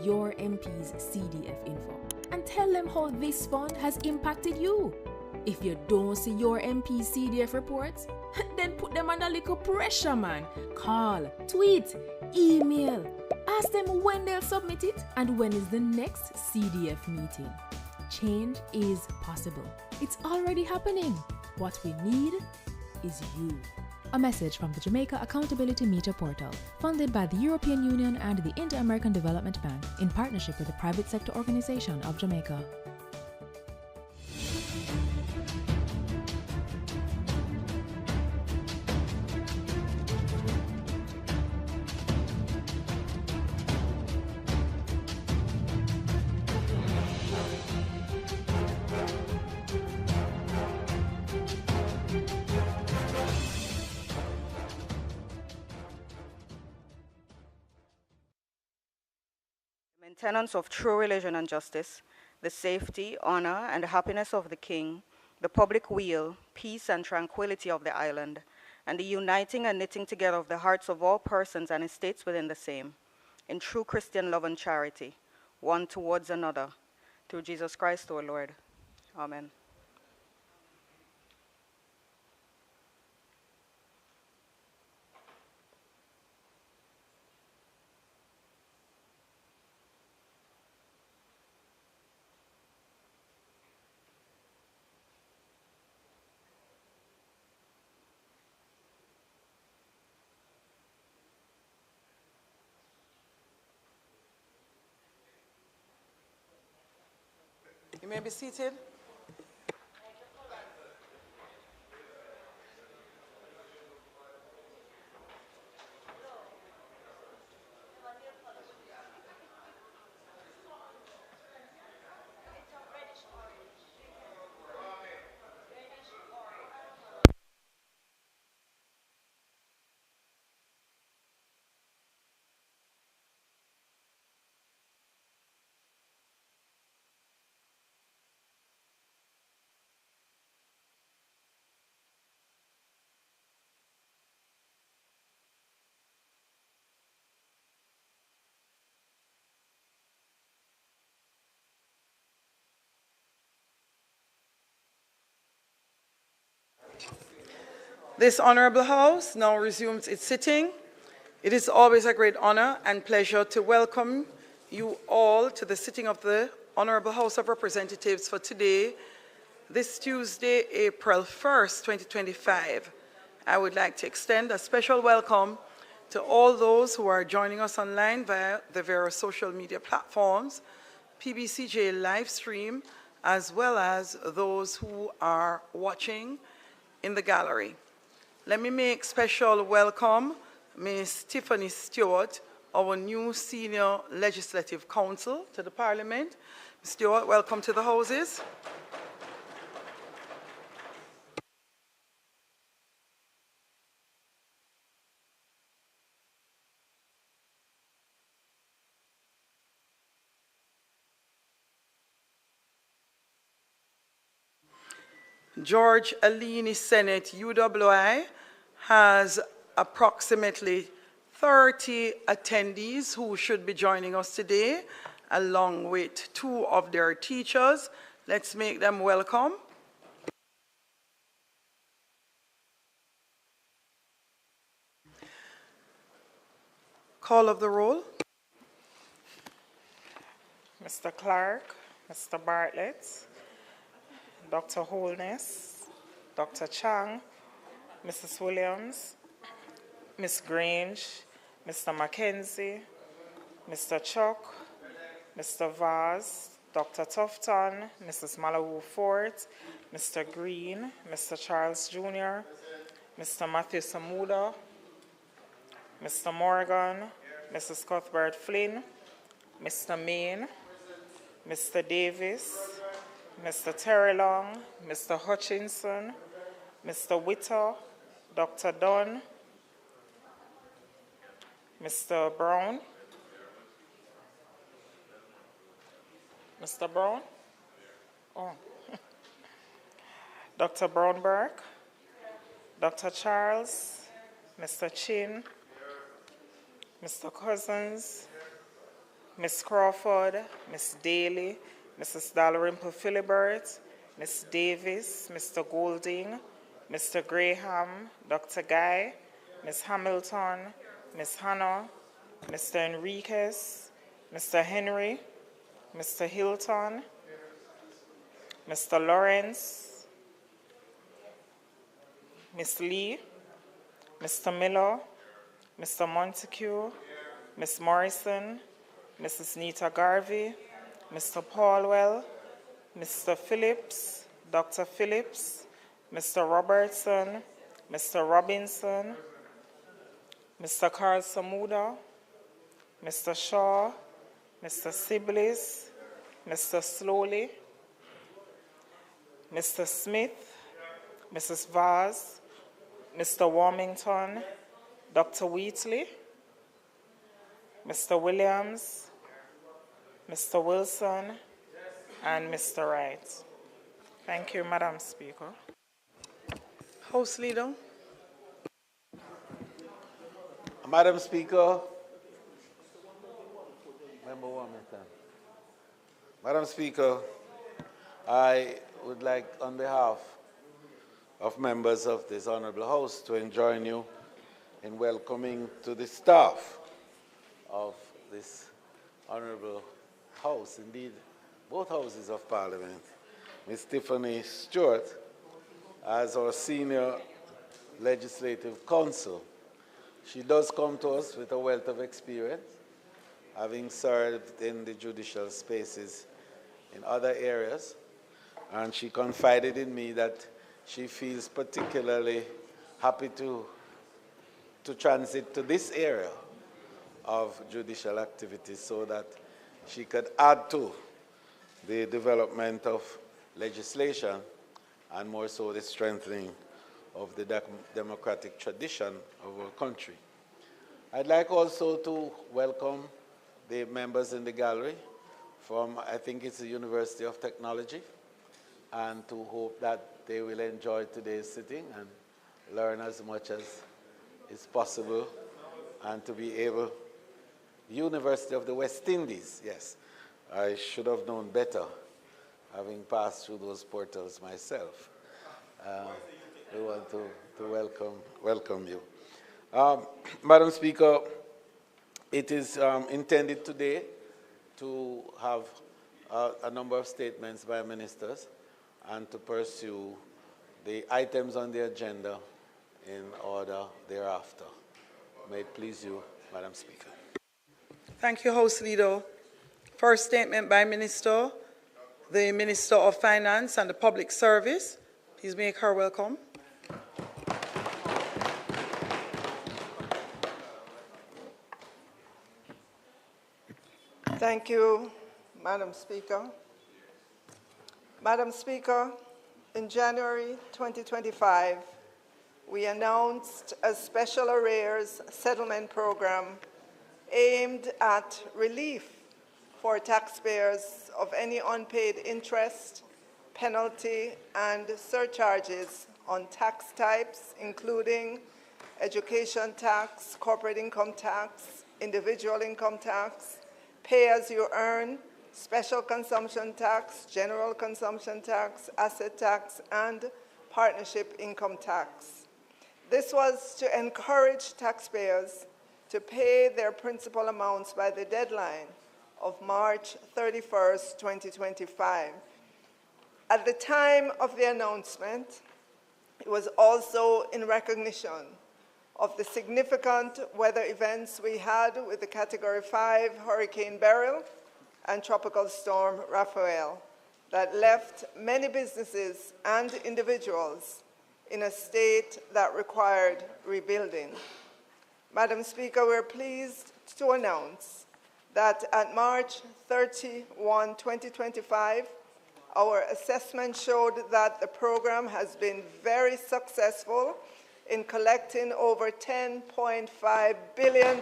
your MP's CDF info and tell them how this fund has impacted you. If you don't see your MP's CDF reports, then put them under little pressure, man. Call, tweet, email. Ask them when they'll submit it and when is the next CDF meeting. Change is possible. It's already happening. What we need is you. A message from the Jamaica Accountability Meter Portal, funded by the European Union and the Inter-American Development Bank in partnership with the Private Sector Organization of Jamaica. Maintenance of true religion and justice, the safety, honor, and happiness of the King, the public weal, peace and tranquility of the island, and the uniting and knitting together of the hearts of all persons and estates within the same, in true Christian love and charity, one towards another, through Jesus Christ our Lord. Amen. You may be seated. This Honorable House now resumes its sitting. It is always a great honor and pleasure to welcome you all to the sitting of the Honorable House of Representatives for today, this Tuesday, April 1st, 2025. I would like to extend a special welcome to all those who are joining us online via the various social media platforms, PBCJ live stream, as well as those who are watching in the gallery. Let me make special welcome Ms. Tiffany Stewart, our new Senior Legislative Counsel to the Parliament. Ms. Stewart, welcome to the Houses. George Alini Senate UWI has approximately 30 attendees who should be joining us today, along with 2 of their teachers. Let's make them welcome. Call of the roll. Mr. Clark, Mr. Bartlett, Dr. Holness, Dr. Chang, Mrs. Williams, Ms. Grange, Mr. Mackenzie, Mr. Chuck, Mr. Vaz, Dr. Tufton, Mrs. Malawu Fort, Mr. Green, Mr. Charles Jr., Mr. Matthew Samuda, Mr. Morgan, Mrs. Cuthbert Flynn, Mr. Main, Mr. Davis, Mr. Terry Long, Mr. Hutchinson, Mr. Witter, Dr. Dunn, Mr. Brown, Mr. Brown, oh, Dr. Brownberg, Dr. Charles, Mr. Chin, Mr. Cousins, Ms. Crawford, Ms. Daly, Mrs. Dalrymple Philibert, Ms. Davis, Mr. Goulding, Mr. Graham, Dr. Guy, Ms. Hamilton, Ms. Hannah, Mr. Enriquez, Mr. Henry, Mr. Hilton, Mr. Lawrence, Ms. Lee, Mr. Miller, Mr. Montague, Ms. Morrison, Mrs. Nita Garvey, Mr. Paulwell, Mr. Phillips, Dr. Phillips, Mr. Robertson, Mr. Robinson, Mr. Carl Samuda, Mr. Shaw, Mr. Siblis, Mr. Slowly, Mr. Smith, Mrs. Vaz, Mr. Warmington, Dr. Wheatley, Mr. Williams, Mr. Wilson, and Mr. Wright. Thank you, Madam Speaker. House Leader. Madam Speaker, Member Warmington. Madam Speaker, I would like, on behalf of members of this Honorable House, to join you in welcoming to the staff of this Honorable House, indeed both Houses of Parliament, Ms. Tiffany Stewart, as our Senior Legislative Counsel. She does come to us with a wealth of experience, having served in the judicial spaces in other areas, and she confided in me that she feels particularly happy to transit to this area of judicial activities so that she could add to the development of legislation and more so the strengthening of the democratic tradition of our country. I'd like also to welcome the members in the gallery from, I think it's the University of Technology, and to hope that they will enjoy today's sitting and learn as much as is possible, and to be able, University of the West Indies, yes, I should have known better, having passed through those portals myself. We want to welcome you. Madam Speaker, it is intended today to have a number of statements by ministers and to pursue the items on the agenda in order thereafter. May it please you, Madam Speaker. Thank you, House Leader. First statement by Minister, the Minister of Finance and the Public Service. Please make her welcome. Thank you, Madam Speaker. Madam Speaker, in January 2025, we announced a special arrears settlement program aimed at relief for taxpayers of any unpaid interest, penalty, and surcharges on tax types, including education tax, corporate income tax, individual income tax, pay-as-you-earn, special consumption tax, general consumption tax, asset tax, and partnership income tax. This was to encourage taxpayers to pay their principal amounts by the deadline of March 31st, 2025. At the time of the announcement, it was also in recognition of the significant weather events we had with the Category 5 Hurricane Beryl and Tropical Storm Raphael that left many businesses and individuals in a state that required rebuilding. Madam Speaker, we're pleased to announce that at March 31, 2025, our assessment showed that the program has been very successful in collecting over $10.5 billion,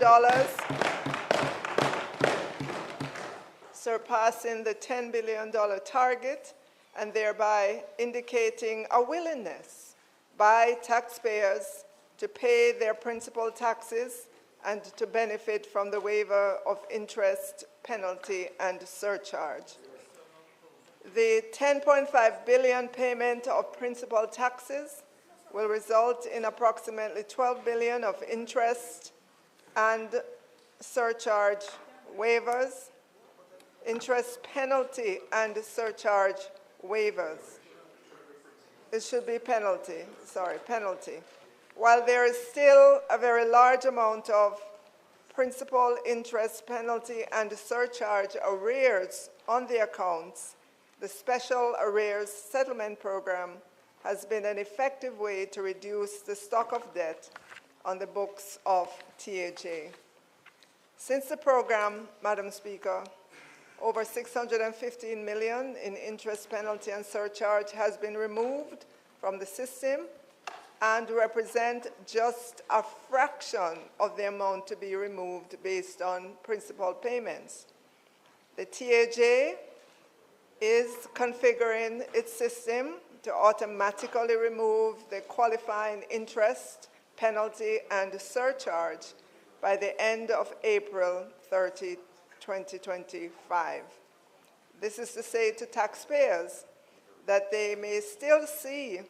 surpassing the $10 billion target, and thereby indicating a willingness by taxpayers to pay their principal taxes and to benefit from the waiver of interest, penalty, and surcharge. The 10.5 billion payment of principal taxes will result in approximately 12 billion of interest and surcharge waivers, interest penalty and surcharge waivers. It should be penalty. While there is still a very large amount of principal, interest, penalty, and surcharge arrears on the accounts, the Special Arrears Settlement Program has been an effective way to reduce the stock of debt on the books of TAJ. Since the program, Madam Speaker, over 615 million in interest, penalty, and surcharge has been removed from the system and represent just a fraction of the amount to be removed based on principal payments. The TAJ is configuring its system to automatically remove the qualifying interest, penalty, and surcharge by the end of April 30, 2025. This is to say to taxpayers that they may still see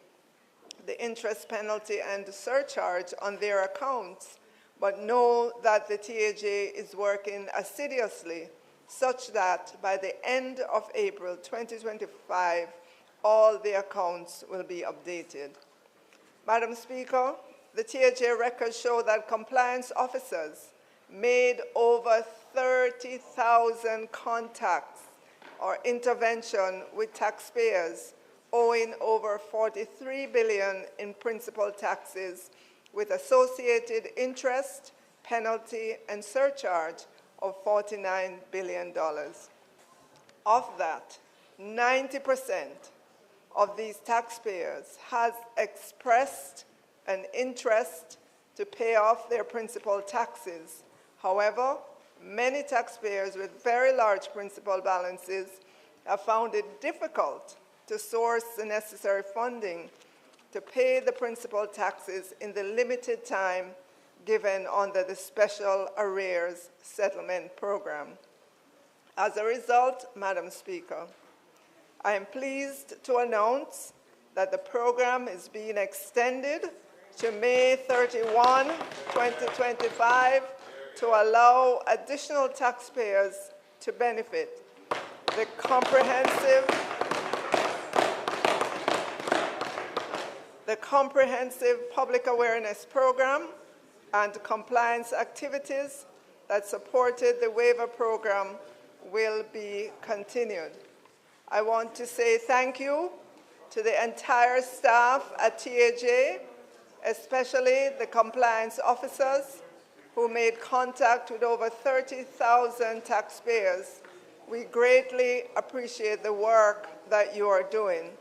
the interest, penalty, and surcharge on their accounts, but know that the TAJ is working assiduously such that by the end of April 2025, all the accounts will be updated. Madam Speaker, the TAJ records show that compliance officers made over 30,000 contacts or intervention with taxpayers owing over 43 billion in principal taxes with associated interest, penalty, and surcharge of $49 billion. Of that, 90% of these taxpayers has expressed an interest to pay off their principal taxes. However, many taxpayers with very large principal balances have found it difficult to source the necessary funding to pay the principal taxes in the limited time given under the Special Arrears Settlement Program. As a result, Madam Speaker, I am pleased to announce that the program is being extended to May 31, 2025, to allow additional taxpayers to benefit. The comprehensive public awareness program and compliance activities that supported the waiver program will be continued. I want to say thank you to the entire staff at TAJ, especially the compliance officers who made contact with over 30,000 taxpayers. We greatly appreciate the work that you are doing.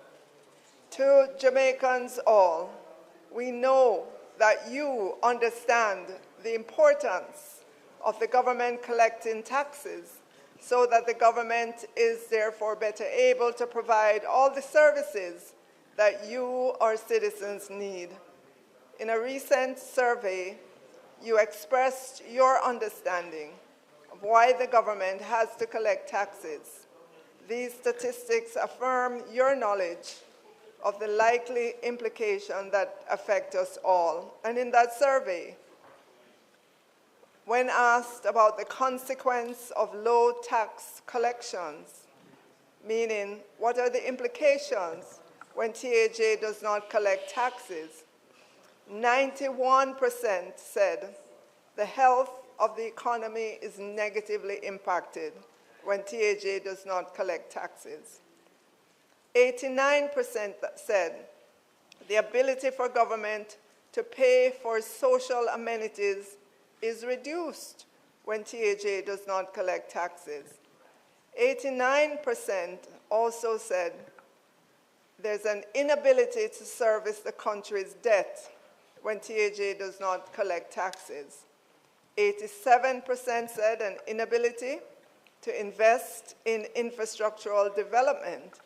To Jamaicans all, we know that you understand the importance of the government collecting taxes so that the government is therefore better able to provide all the services that you, our citizens, need. In a recent survey, you expressed your understanding of why the government has to collect taxes. These statistics affirm your knowledge of the likely implication that affect us all. And in that survey, when asked about the consequence of low tax collections, meaning what are the implications when TAJ does not collect taxes, 91% said the health of the economy is negatively impacted when TAJ does not collect taxes. 89% said the ability for government to pay for social amenities is reduced when TAJ does not collect taxes. 89% also said there's an inability to service the country's debt when TAJ does not collect taxes. 87% said an inability to invest in infrastructural development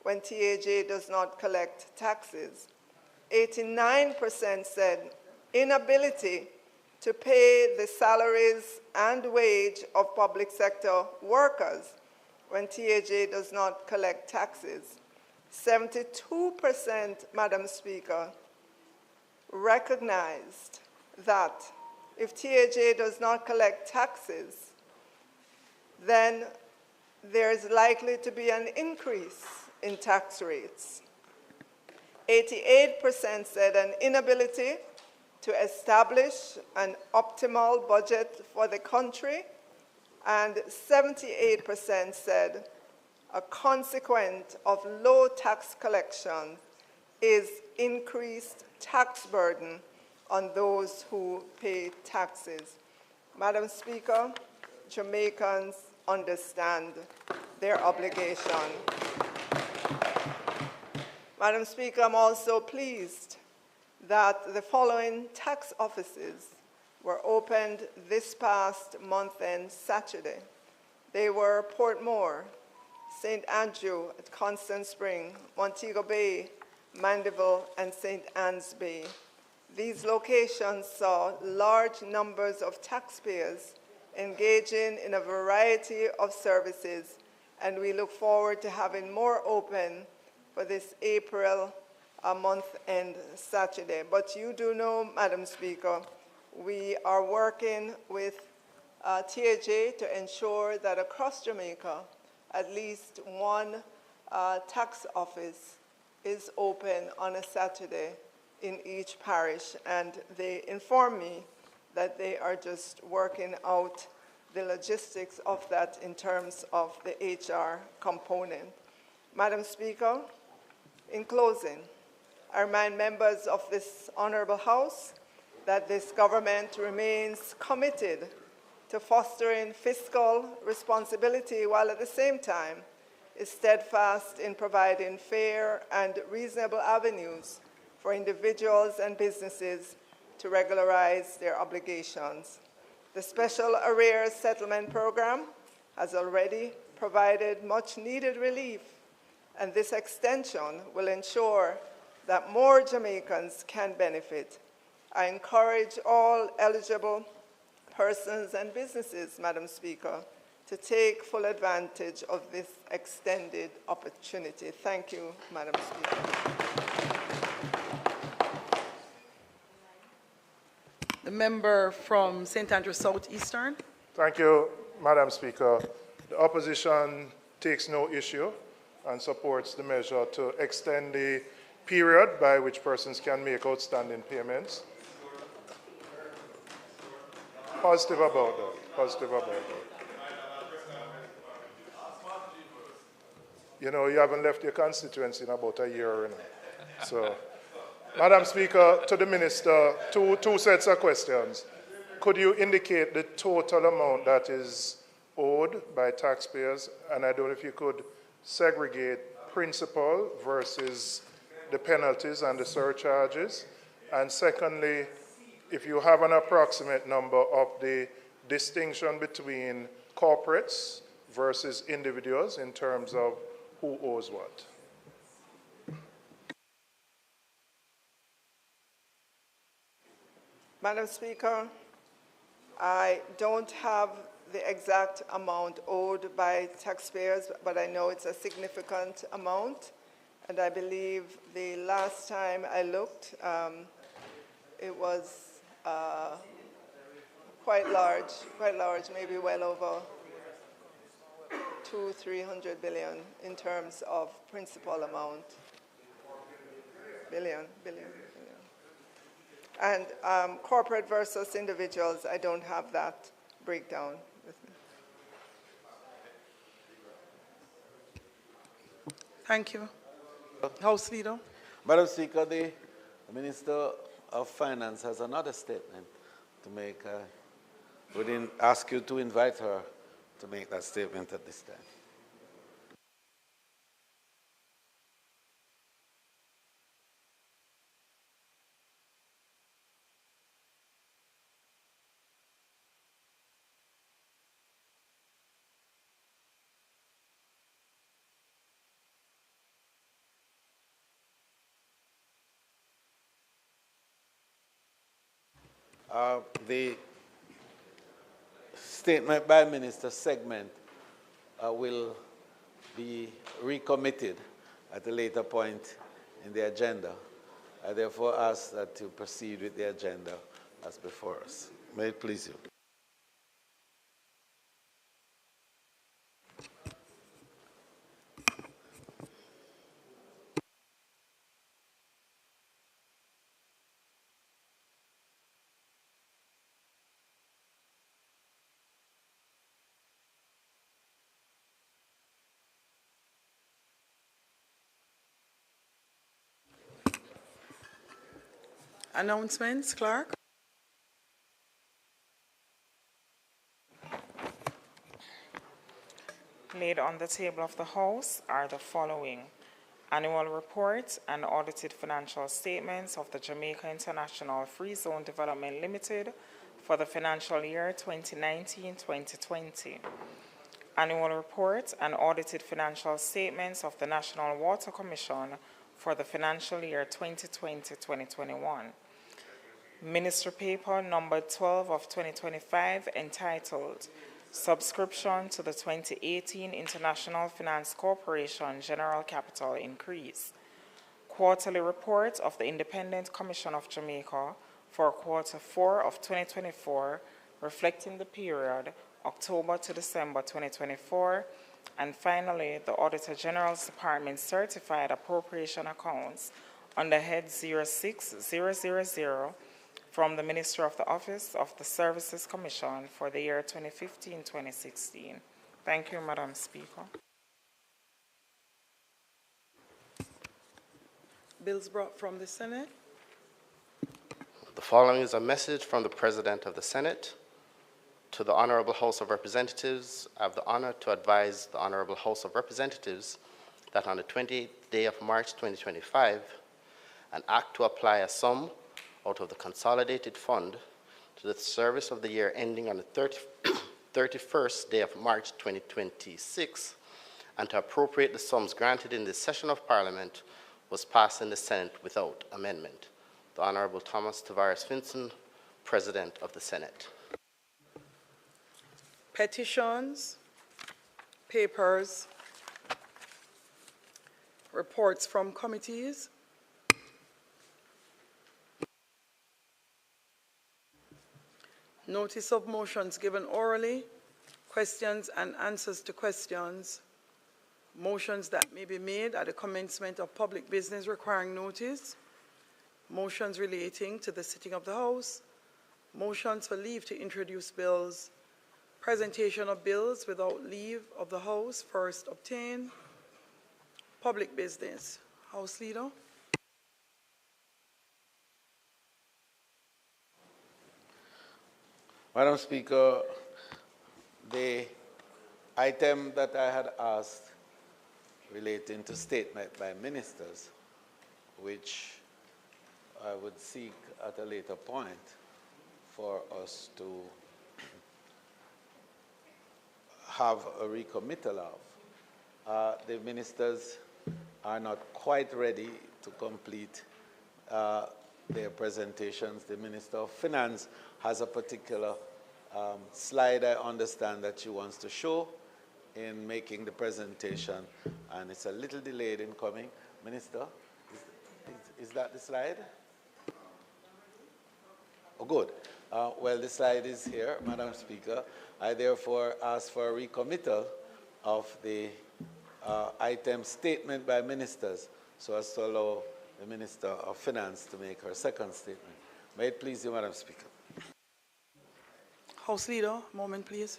when TAJ does not collect taxes. 89% said inability to pay the salaries and wage of public sector workers when TAJ does not collect taxes. 72%, Madam Speaker, recognized that if TAJ does not collect taxes, then there is likely to be an increase in tax rates. 88% said an inability to establish an optimal budget for the country, and 78% said a consequence of low tax collection is increased tax burden on those who pay taxes. Madam Speaker, Jamaicans understand their obligation. Madam Speaker, I'm also pleased that the following tax offices were opened this past month-end Saturday. They were Portmore, St. Andrew at Constant Spring, Montego Bay, Mandeville, and St. Anne's Bay. These locations saw large numbers of taxpayers engaging in a variety of services, and we look forward to having more open for this April month-end Saturday. But you do know, Madam Speaker, we are working with TAJ to ensure that across Jamaica, at least one tax office is open on a Saturday in each parish, and they inform me that they are just working out the logistics of that in terms of the HR component. Madam Speaker, in closing, I remind members of this Honorable House that this government remains committed to fostering fiscal responsibility while at the same time is steadfast in providing fair and reasonable avenues for individuals and businesses to regularize their obligations. The Special Arrears Settlement Program has already provided much-needed relief, and this extension will ensure that more Jamaicans can benefit. I encourage all eligible persons and businesses, Madam Speaker, to take full advantage of this extended opportunity. Thank you, Madam Speaker. The member from St. Andrew Southeastern. Thank you, Madam Speaker. The opposition takes no issue and supports the measure to extend the period by which persons can make outstanding payments. Positive about that. Positive about that. You know, you haven't left your constituency in about a year, you know. So, Madam Speaker, to the Minister, two sets of questions. Could you indicate the total amount that is owed by taxpayers? And I don't know if you could segregate principal versus the penalties and the surcharges. And secondly, if you have an approximate number of the distinction between corporates versus individuals in terms of who owes what. Madam Speaker, I don't have the exact amount owed by taxpayers, but I know it's a significant amount. And I believe the last time I looked, it was quite large, maybe well over 200-300 billion in terms of principal amount. Billion. And corporate versus individuals, I don't have that breakdown with me. Thank you. House Leader. Madam Speaker, the Minister of Finance has another statement to make. Would ask you to invite her to make that statement at this time. The statement by minister segment will be recommitted at a later point in the agenda. I therefore ask that to proceed with the agenda as before us. May it please you. Announcements, Clerk. Laid on the table of the House are the following: annual report and audited financial statements of the Jamaica International Free Zone Development Limited for the financial year 2019-2020. Annual report and audited financial statements of the National Water Commission for the financial year 2020-2021. Ministry paper number 12 of 2025 entitled Subscription to the 2018 International Finance Corporation General Capital Increase. Quarterly report of the Independent Commission of Jamaica for quarter 4 of 2024, reflecting the period October to December 2024. And finally, the Auditor General's Department certified appropriation accounts under head 06000 from the Minister of the Office of the Services Commission for the year 2015-2016. Thank you, Madam Speaker. Bills brought from the Senate. The following is a message from the President of the Senate. To the Honorable House of Representatives, I have the honor to advise the Honorable House of Representatives that on the 28th day of March 2025, an act to apply a sum out of the consolidated fund to the service of the year ending on the 31st day of March 2026, and to appropriate the sums granted in this session of Parliament was passed in the Senate without amendment. The Honorable Thomas Tavares Finson, President of the Senate. Petitions, papers, reports from committees. Notice of motions given orally, questions and answers to questions, motions that may be made at the commencement of public business requiring notice, motions relating to the sitting of the House, motions for leave to introduce bills, presentation of bills without leave of the House first obtained, public business. House Leader. Madam Speaker, the item that I had asked relating to statement by ministers, which I would seek at a later point for us to have a recommittal of. The ministers are not quite ready to complete their presentations. The Minister of Finance has a particular slide I understand that she wants to show in making the presentation, and it's a little delayed in coming. Minister, is that the slide? Oh, good. Well, the slide is here, Madam Speaker. I therefore ask for a recommittal of the item statement by ministers so as to allow the Minister of Finance to make her second statement. May it please you, Madam Speaker. House Leader, moment please.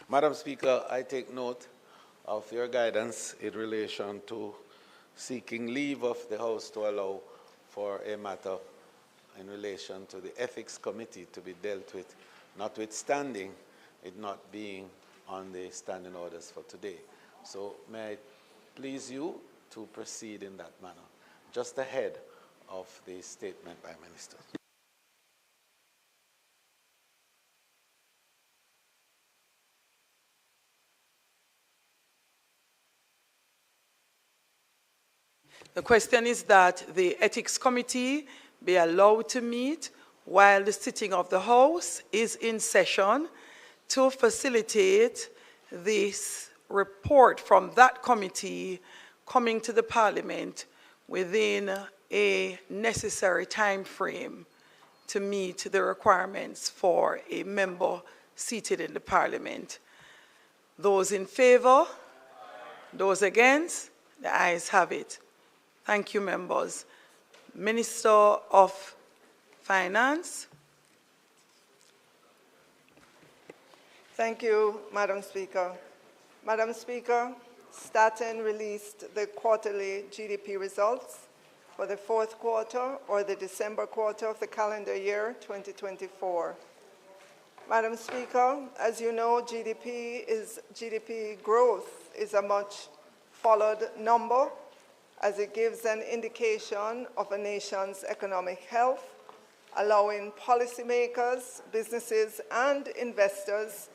Madam Speaker, I take note of your guidance in relation to seeking leave of the House to allow for a matter in relation to the Ethics Committee to be dealt with, notwithstanding it not being on the standing orders for today. So may I please you to proceed in that manner, just ahead of the statement by Minister. The question is that the Ethics Committee be allowed to meet while the sitting of the House is in session to facilitate this report from that committee coming to the Parliament within a necessary time frame to meet the requirements for a member seated in the Parliament. Those in favor? Those against? The ayes have it. Thank you, members. Minister of Finance. Thank you, Madam Speaker. Madam Speaker, Staten released the quarterly GDP results for the fourth quarter or the December quarter of the calendar year 2024. Madam Speaker, as you know, GDP growth is a much followed number as it gives an indication of a nation's economic health, allowing policymakers, businesses, and investors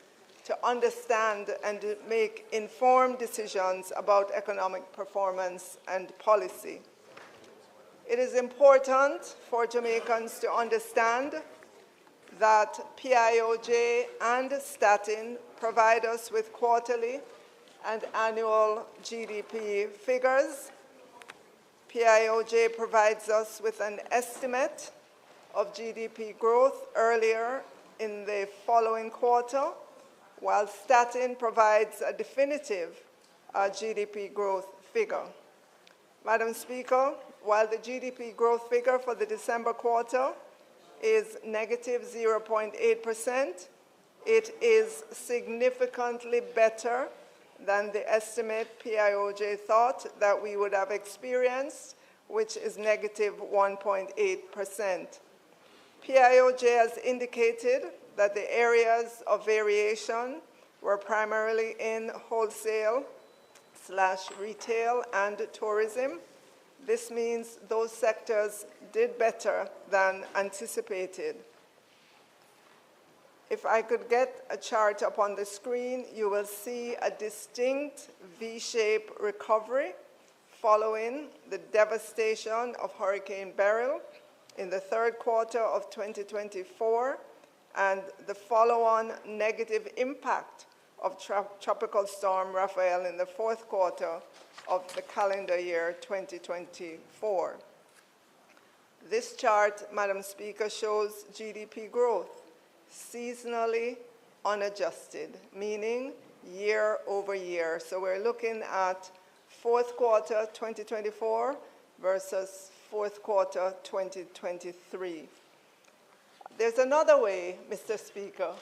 to understand and make informed decisions about economic performance and policy. It is important for Jamaicans to understand that PIOJ and Staten provide us with quarterly and annual GDP figures. PIOJ provides us with an estimate of GDP growth earlier in the following quarter, while Staten provides a definitive GDP growth figure. Madam Speaker, while the GDP growth figure for the December quarter is negative 0.8%, it is significantly better than the estimate PIOJ thought that we would have experienced, which is negative 1.8%. PIOJ has indicated that the areas of variation were primarily in wholesale/retail and tourism. This means those sectors did better than anticipated. If I could get a chart up on the screen, you will see a distinct V-shaped recovery following the devastation of Hurricane Beryl in the third quarter of 2024 and the follow-on negative impact of Tropical Storm Raphael in the fourth quarter of the calendar year 2024. This chart, Madam Speaker, shows GDP growth seasonally unadjusted, meaning year over year. So we're looking at fourth quarter 2024 versus fourth quarter 2023. There's another way, Mr. Speaker,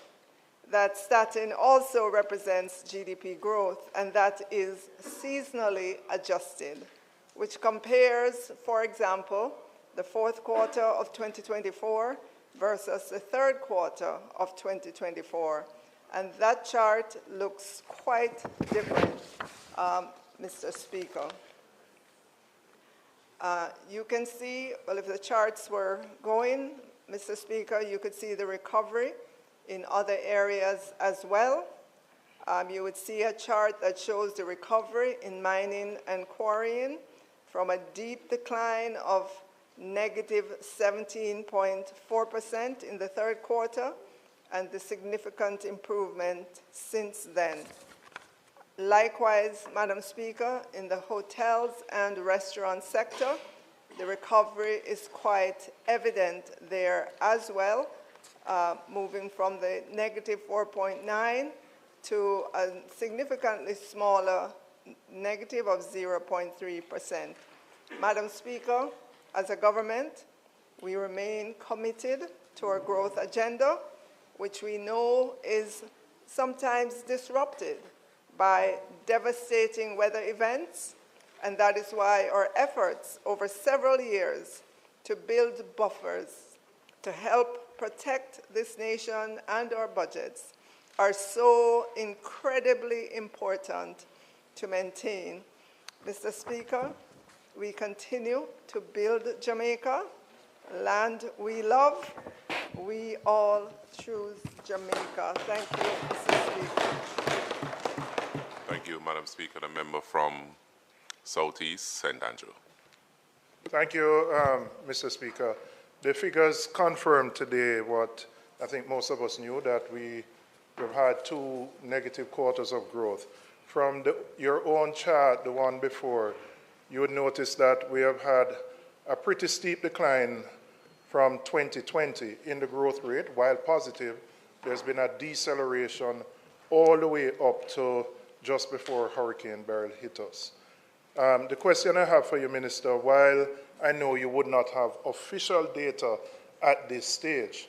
that Staten also represents GDP growth, and that is seasonally adjusted, which compares, for example, the fourth quarter of 2024 versus the third quarter of 2024. And that chart looks quite different, Mr. Speaker. You can see, well, if the charts were going, Mr. Speaker, you could see the recovery in other areas as well. You would see a chart that shows the recovery in mining and quarrying from a deep decline of negative 17.4% in the third quarter and the significant improvement since then. Likewise, Madam Speaker, in the hotels and restaurant sector, the recovery is quite evident there as well, moving from the negative 4.9 to a significantly smaller negative of 0.3%. Madam Speaker, as a government, we remain committed to our growth agenda, which we know is sometimes disrupted by devastating weather events, and that is why our efforts over several years to build buffers to help protect this nation and our budgets are so incredibly important to maintain. Mr. Speaker, we continue to build Jamaica, land we love. We all choose Jamaica. Thank you, Mr. Speaker. Thank you, Madam Speaker. The member from Southeast, St. Andrew. Thank you, Mr. Speaker. The figures confirm today what I think most of us knew, that we've had 2 negative quarters of growth. From your own chart, the one before, you would notice that we have had a pretty steep decline from 2020 in the growth rate. While positive, there's been a deceleration all the way up to just before Hurricane Beryl hit us. The question I have for you, Minister, while I know you would not have official data at this stage,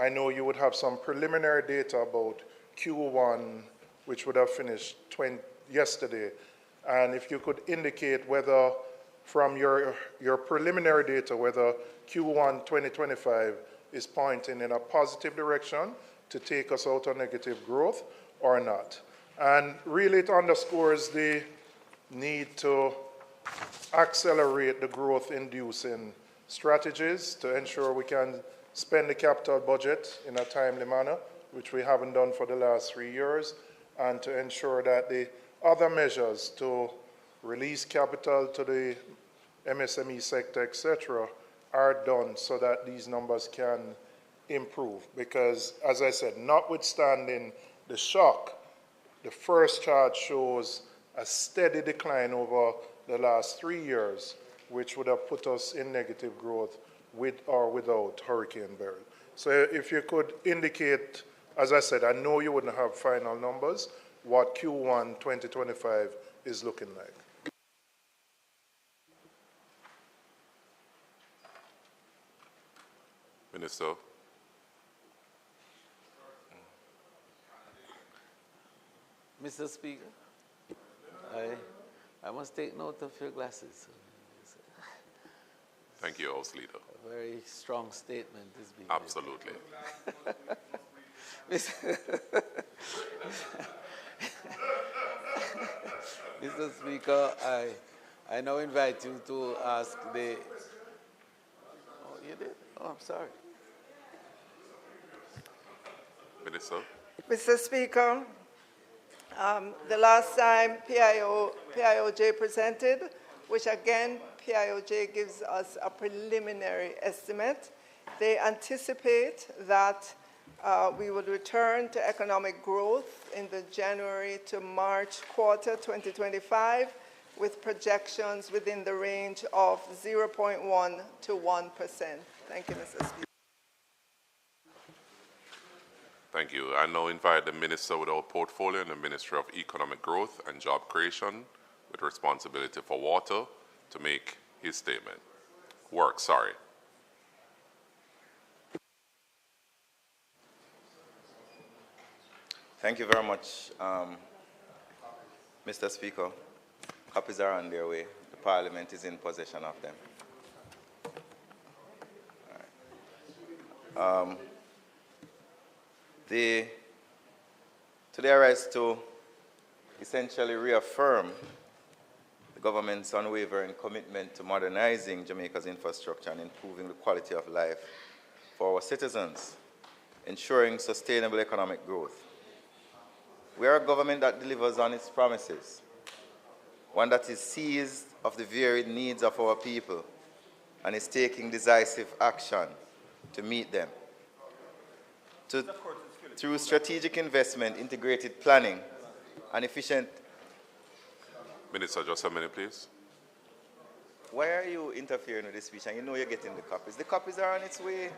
I know you would have some preliminary data about Q1, which would have finished yesterday. And if you could indicate whether, from your preliminary data, whether Q1 2025 is pointing in a positive direction to take us out of negative growth or not. And really it underscores the need to accelerate the growth-inducing strategies to ensure we can spend the capital budget in a timely manner, which we haven't done for the last 3 years, and to ensure that the other measures to release capital to the MSME sector, etc., are done so that these numbers can improve. Because, as I said, notwithstanding the shock, the first chart shows a steady decline over the last 3 years, which would have put us in negative growth with or without Hurricane Beryl. So if you could indicate, as I said, I know you wouldn't have final numbers, what Q1 2025 is looking like. Minister. Mr. Speaker, I must take note of your glasses. Thank you, House Leader. A very strong statement is being Absolutely. Mr. Speaker, I now invite you to ask the... Oh, you did? Oh, I'm sorry. Minister. Mr. Speaker, the last time PIOJ presented, which again, PIOJ gives us a preliminary estimate, they anticipate that we would return to economic growth in the January to March quarter 2025 with projections within the range of 0.1 to 1%. Thank you, Mr. Speaker. Thank you. I now invite the Minister with our portfolio in the Ministry of Economic Growth and Job Creation with responsibility for water to make his statement. Sorry. Thank you very much, Mr. Speaker. Copies are on their way. The Parliament is in possession of them. All right. Today I rise to essentially reaffirm the government's unwavering commitment to modernizing Jamaica's infrastructure and improving the quality of life for our citizens, ensuring sustainable economic growth. We are a government that delivers on its promises, one that is seized of the varied needs of our people and is taking decisive action to meet them. Through strategic investment, integrated planning, and efficient... Minister, just a minute, please. Why are you interfering with this speech and you know you're getting the copies? The copies are on its way.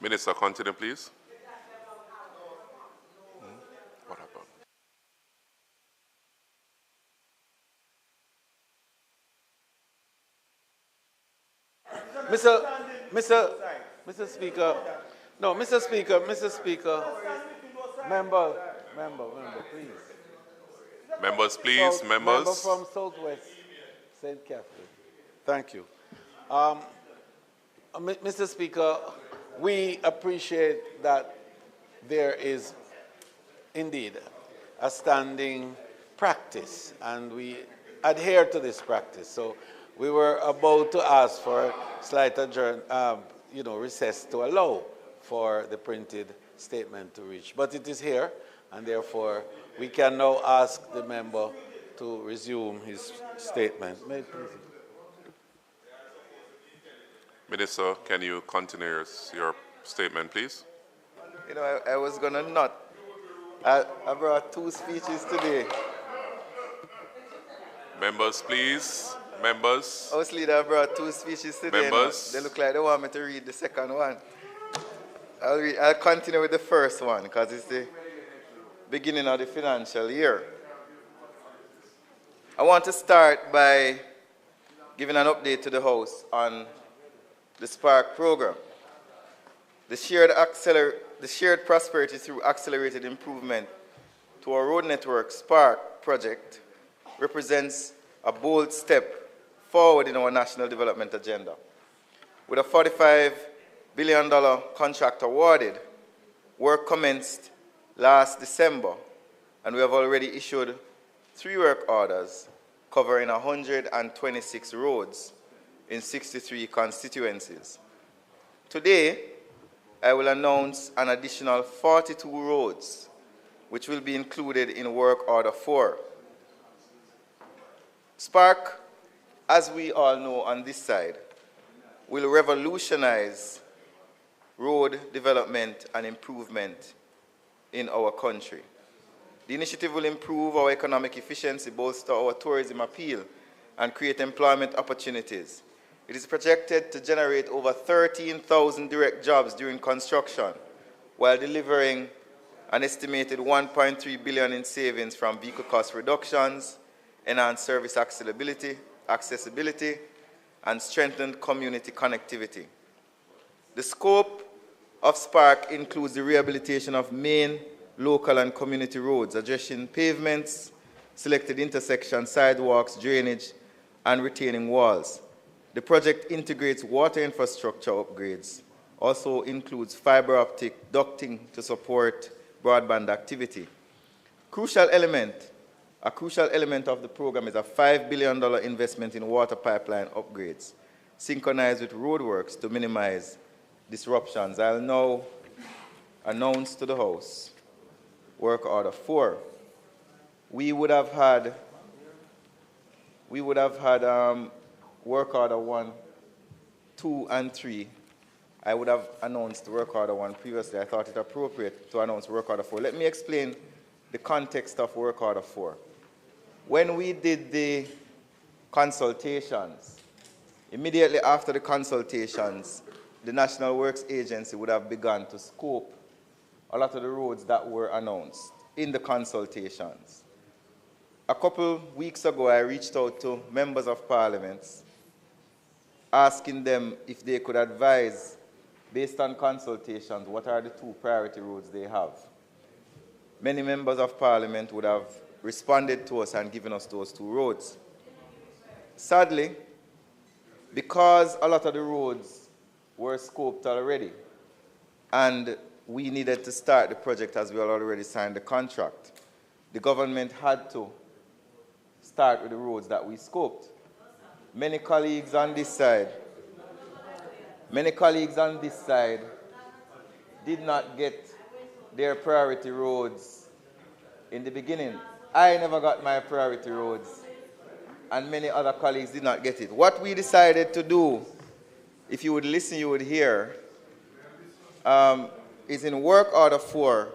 Minister, continue, please. Mr. Speaker. No, Mr. Speaker. Member, please. Members, please, members. Member from Southwest St. Catherine. Thank you. Mr. Speaker, we appreciate that there is indeed a standing practice, and we adhere to this practice. So we were about to ask for a slight recess to allow for the printed statement to reach. But it is here, and therefore we can now ask the member to resume his statement. May it please. Minister, can you continue your statement, please? You know, I was going to not. I brought 2 speeches today. Members, please. Members. House Leader, I brought 2 speeches today. Members. They look like they want me to read the second one. I'll continue with the first one because it's the beginning of the financial year. I want to start by giving an update to the House on the SPARK program. The shared prosperity through accelerated improvement to our road network SPARK project represents a bold step forward in our national development agenda. With a $45 billion contract awarded, work commenced last December, and we have already issued 3 work orders covering 126 roads in 63 constituencies. Today, I will announce an additional 42 roads, which will be included in Work Order 4. SPARK, as we all know on this side, will revolutionize road development and improvement in our country. The initiative will improve our economic efficiency, bolster our tourism appeal, and create employment opportunities. It is projected to generate over 13,000 direct jobs during construction, while delivering an estimated $1.3 billion in savings from vehicle cost reductions, enhanced service accessibility, and strengthened community connectivity. The scope of SPARK includes the rehabilitation of main, local, and community roads, addressing pavements, selected intersections, sidewalks, drainage, and retaining walls. The project integrates water infrastructure upgrades, also includes fiber optic ducting to support broadband activity. A crucial element of the program is a $5 billion investment in water pipeline upgrades, synchronized with roadworks to minimize disruptions. I'll now announce to the House Work Order 4. We would have had Work Order 1, 2, and 3. I would have announced Work Order 1 previously. I thought it appropriate to announce Work Order 4. Let me explain the context of Work Order 4. When we did the consultations, immediately after the consultations, the National Works Agency would have begun to scope a lot of the roads that were announced in the consultations. A couple weeks ago, I reached out to members of Parliament, asking them if they could advise, based on consultations, what are the 2 priority roads they have. Many members of Parliament would have responded to us and given us those 2 roads. Sadly, because a lot of the roads were scoped already, and we needed to start the project as we had already signed the contract, the government had to start with the roads that we scoped. Many colleagues on this side did not get their priority roads in the beginning. I never got my priority roads, and many other colleagues did not get it. What we decided to do, if you would listen, you would hear, is in Work Order 4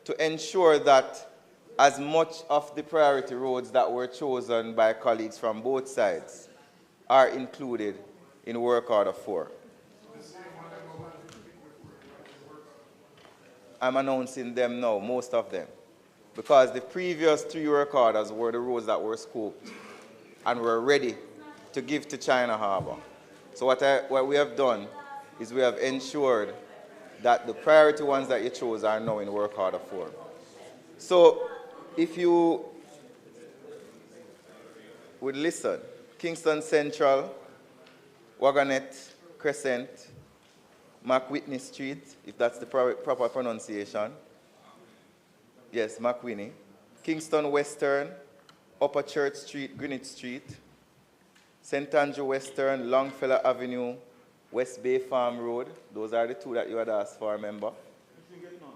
to ensure that as much of the priority roads that were chosen by colleagues from both sides are included in Work Order 4. I'm announcing them now, most of them, because the previous 3 work orders were the roads that were scoped and were ready to give to China Harbor. So what we have done is we have ensured that the priority ones that you chose are now in work order form. So if you would listen, Kingston Central, Waganet Crescent, McWhitney Street, if that's the proper pronunciation. Yes, McWhitney. Kingston Western, Upper Church Street, Greenwich Street, St. Andrew Western, Longfellow Avenue, West Bay Farm Road. Those are the two that you had asked for, remember?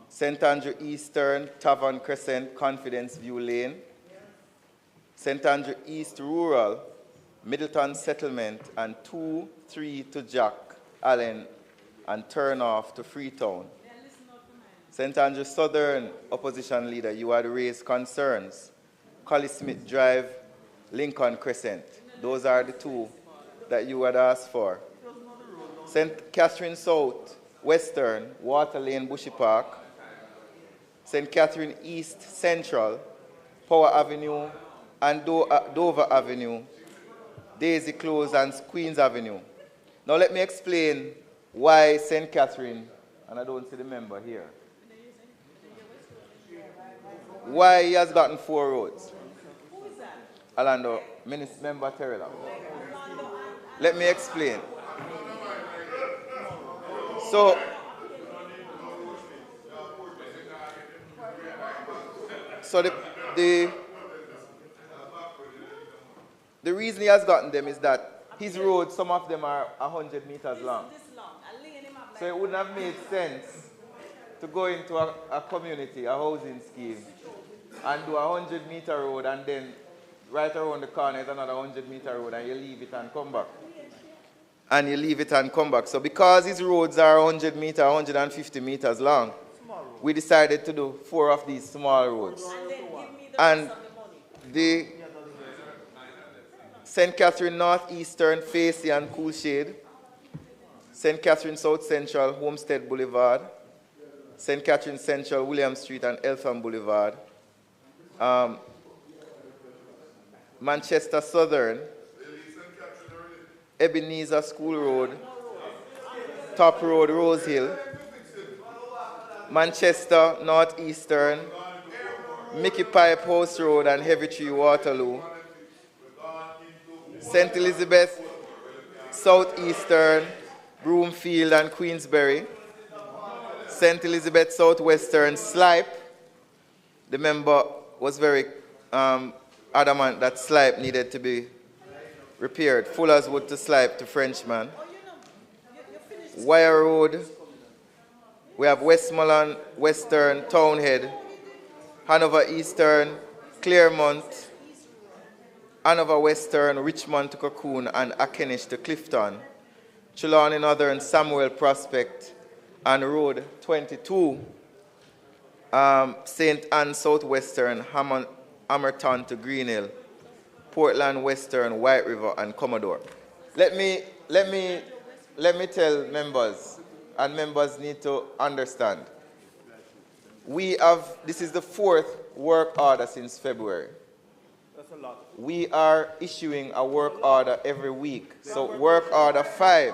St. Andrew Eastern, Tavern Crescent, Confidence View Lane. St. Andrew East Rural, Middleton Settlement, and 2-3 to Jack Allen, and turn off to Freetown. St. Andrew Southern, Opposition Leader, you had raised concerns. Collie Smith Drive, Lincoln Crescent. Those are the two that you had asked for. St. Catherine South, Western, Water Lane, Bushy Park. St. Catherine East Central, Power Avenue, and Dover Avenue, Daisy Close, and Queens Avenue. Now let me explain why St. Catherine, and I don't see the member here, why he has gotten 4 roads. Orlando, Member Terrella. Let me explain. So, the reason he has gotten them is that his roads, some of them are 100 meters long. So it wouldn't have made sense to go into a community, a housing scheme, and do a 100-meter road, and then right around the corner is another 100-meter road, and you leave it and come back. And you leave it and come back. So because his roads are 100 meters, 150 meters long, we decided to do 4 of these small roads. And the St. Catherine Northeastern, Facey and Coolshade, St. Catherine South Central, Homestead Boulevard, St. Catherine Central, William Street and Eltham Boulevard, Manchester Southern, Ebenezer School Road, Top Road, Rose Hill, Manchester Northeastern, Mickey Pipe House Road and Heavy Tree Waterloo, St. Elizabeth Southeastern, Broomfield and Queensberry, St. Elizabeth Southwestern, Slipe. The member was very adamant that Slipe needed to be repaired. Fuller's Wood to Slipe to Frenchman. Wire Road. We have Westmoreland Western, Townhead, Hanover Eastern, Claremont, Hanover Western, Richmond to Cocoon, and Akenish to Clifton. Trelawney Northern, Samuel Prospect, and Road 22, St. Anne Southwestern, Hamerton to Greenhill, Portland Western, White River, and Commodore. Let me tell members, and members need to understand. This is the 4th work order since February. That's a lot. We are issuing a work order every week. So work order 5.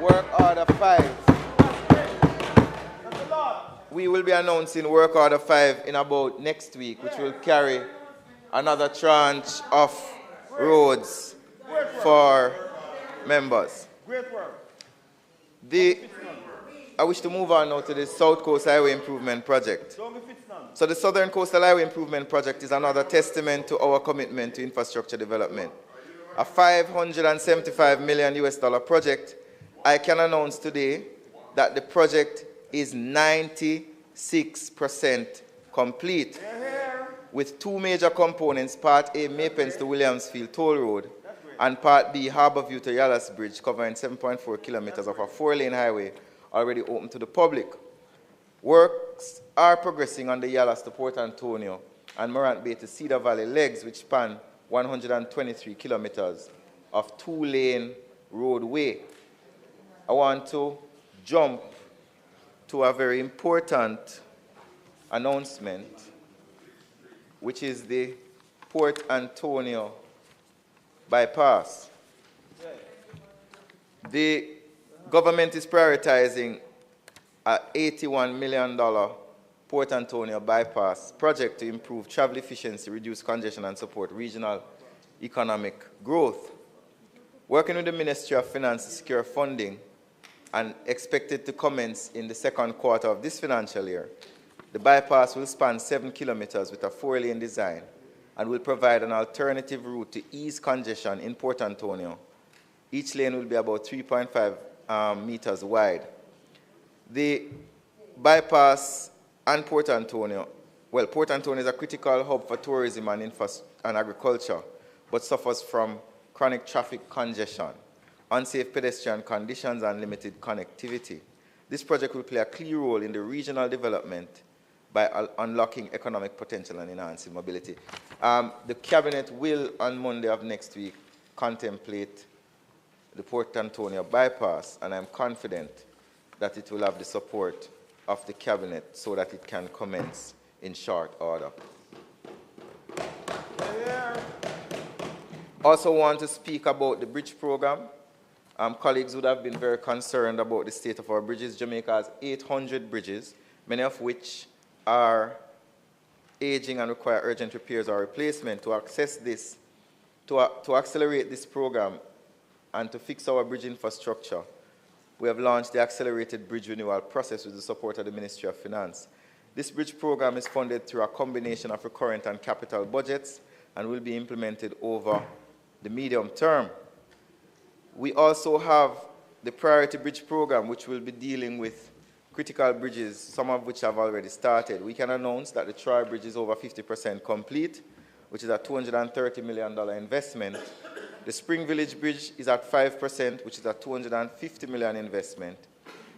Work order 5. We will be announcing work order 5 in about next week, which will carry another tranche of roads for members. Great work. I wish to move on now to the South Coast Highway Improvement Project. So the Southern Coastal Highway Improvement Project is another testament to our commitment to infrastructure development. A $575 million project. I can announce today that the project is 96% complete, with 2 major components, Part A, Maypens to Williamsfield Toll Road, and Part B, Harborview to Yallas Bridge, covering 7.4 kilometers of a 4-lane highway already open to the public. Works are progressing on the Yallas to Port Antonio and Morant Bay to Cedar Valley legs, which span 123 kilometers of 2-lane roadway. I want to jump to a very important announcement, which is the Port Antonio bypass. The government is prioritizing a $81 million Port Antonio bypass project to improve travel efficiency, reduce congestion, and support regional economic growth. Working with the Ministry of Finance to secure funding and expected to commence in the second quarter of this financial year, the bypass will span 7 kilometers with a 4-lane design and will provide an alternative route to ease congestion in Port Antonio. Each lane will be about 3.5 meters wide. The bypass and Port Antonio, well, Port Antonio is a critical hub for tourism and agriculture, but suffers from chronic traffic congestion, unsafe pedestrian conditions, and limited connectivity. This project will play a key role in the regional development by unlocking economic potential and enhancing mobility. The Cabinet will, on Monday of next week, contemplate the Port Antonio bypass, and I'm confident that it will have the support of the Cabinet so that it can commence in short order. Also want to speak about the bridge program. Colleagues would have been very concerned about the state of our bridges. Jamaica has 800 bridges, many of which are aging and require urgent repairs or replacement. To access this, to accelerate this program and to fix our bridge infrastructure, we have launched the accelerated bridge renewal process with the support of the Ministry of Finance. This bridge program is funded through a combination of recurrent and capital budgets and will be implemented over the medium term. We also have the priority bridge program, which will be dealing with critical bridges, some of which have already started. We can announce that the Troy Bridge is over 50% complete, which is a $230 million investment. The Spring Village Bridge is at 5%, which is a $250 million investment.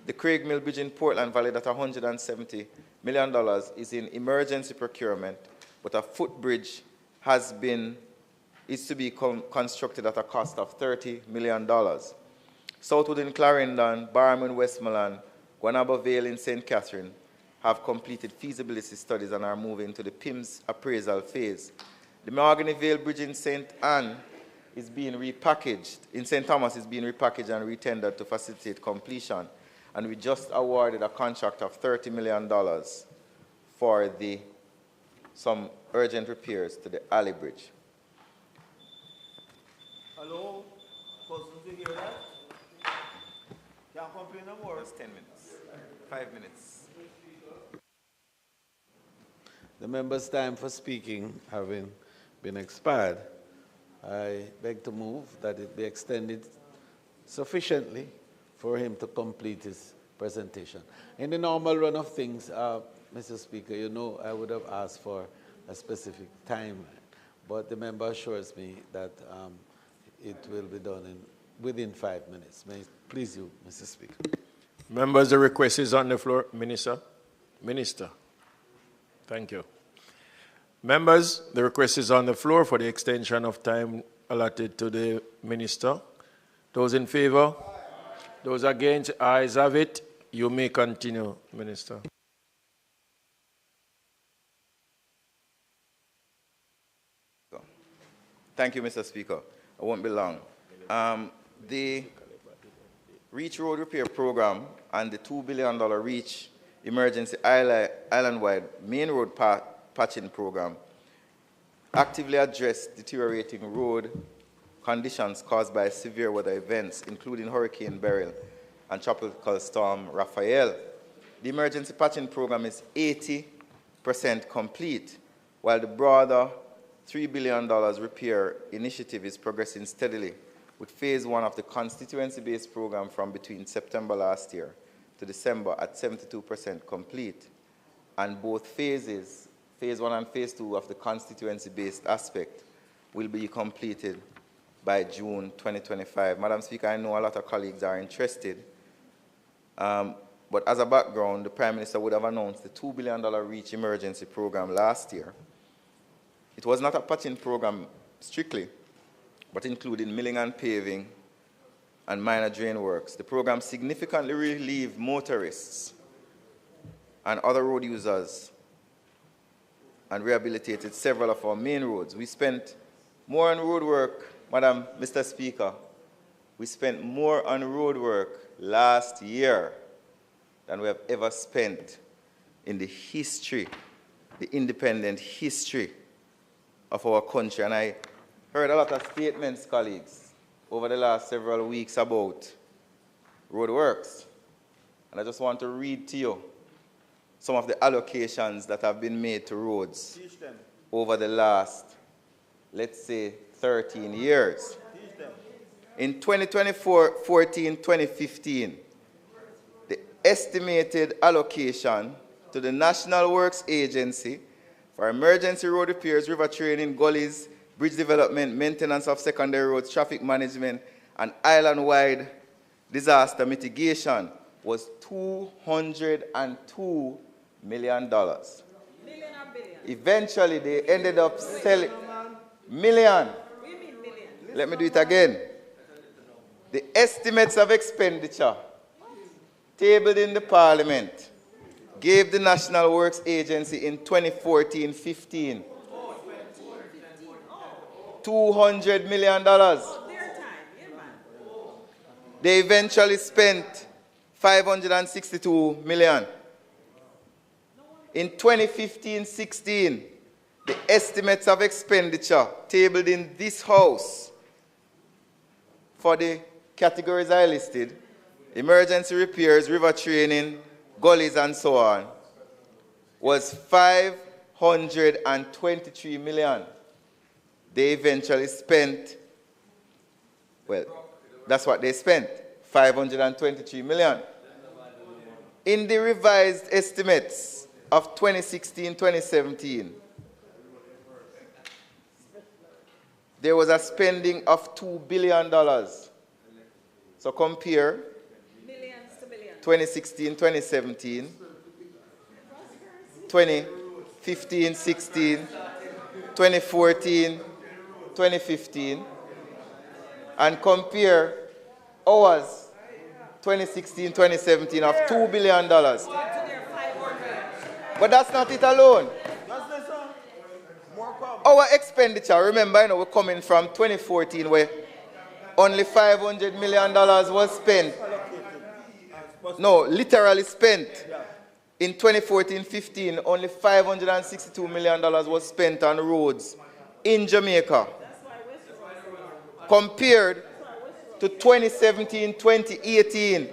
The Craig Mill Bridge in Portland, valued at $170 million, is in emergency procurement, but a footbridge is to be constructed at a cost of $30 million. Southwood in Clarendon, Barham in Westmoreland, Guanaba Vale in St. Catherine have completed feasibility studies and are moving to the PIMS appraisal phase. The Mahogany Vale Bridge in St. Anne is being repackaged, in St. Thomas is being repackaged and retendered to facilitate completion. And we just awarded a contract of $30 million for some urgent repairs to the Alley Bridge. Hello? Cousins, you hear that? Can't complain no more. Just 10 minutes. 5 minutes. The member's time for speaking having been expired, I beg to move that it be extended sufficiently for him to complete his presentation. In the normal run of things, Mr. Speaker, you know I would have asked for a specific timeline, but the member assures me that it will be done within 5 minutes. May it please you, Mr. Speaker. Members, the request is on the floor. Minister. Minister. Thank you. Members, the request is on the floor for the extension of time allotted to the Minister. Those in favor? Those against? Ayes have it. You may continue, Minister. Thank you, Mr. Speaker. I won't be long. The Reach Road Repair Program and the $2 billion Reach Emergency Island-wide Main Road Patching Program actively address deteriorating road conditions caused by severe weather events, including Hurricane Beryl and Tropical Storm Raphael. The Emergency Patching Program is 80% complete, while the broader $3 billion repair initiative is progressing steadily, with phase 1 of the constituency-based program from between September last year to December at 72% complete. And both phases, phase 1 and phase 2 of the constituency-based aspect, will be completed by June 2025. Madam Speaker, I know a lot of colleagues are interested, but as a background, the Prime Minister would have announced the $2 billion Reach Emergency Program last year. It was not a patching program strictly, but including milling and paving and minor drain works. The program significantly relieved motorists and other road users and rehabilitated several of our main roads. We spent more on road work, Mr. Speaker, we spent more on road work last year than we have ever spent in the history, the independent history of our country. And I heard a lot of statements, colleagues, over the last several weeks about road works. And I just want to read to you some of the allocations that have been made to roads over the last, let's say, 13 years. In 2014-2015, the estimated allocation to the National Works Agency for emergency road repairs, river training, gullies, bridge development, maintenance of secondary roads, traffic management, and island-wide disaster mitigation was $202 million. Eventually, they ended up selling million. Let me do it again. The estimates of expenditure tabled in the Parliament gave the National Works Agency in 2014-15 $200 million. They eventually spent $562 million. In 2015-16, the estimates of expenditure tabled in this House for the categories I listed, emergency repairs, river training, gullies, and so on, was $523 million. They eventually spent, well, that's what they spent, $523 million. In the revised estimates of 2016-2017, there was a spending of $2 billion. So compare 2016-2017, 2015-16, 2014-2015, and compare ours 2016-2017 of $2 billion. But that's not it alone. Our expenditure, remember, we're coming from 2014 where only $500 million was spent. No, literally spent. In 2014-15, only $562 million was spent on roads in Jamaica. Compared to 2017-2018,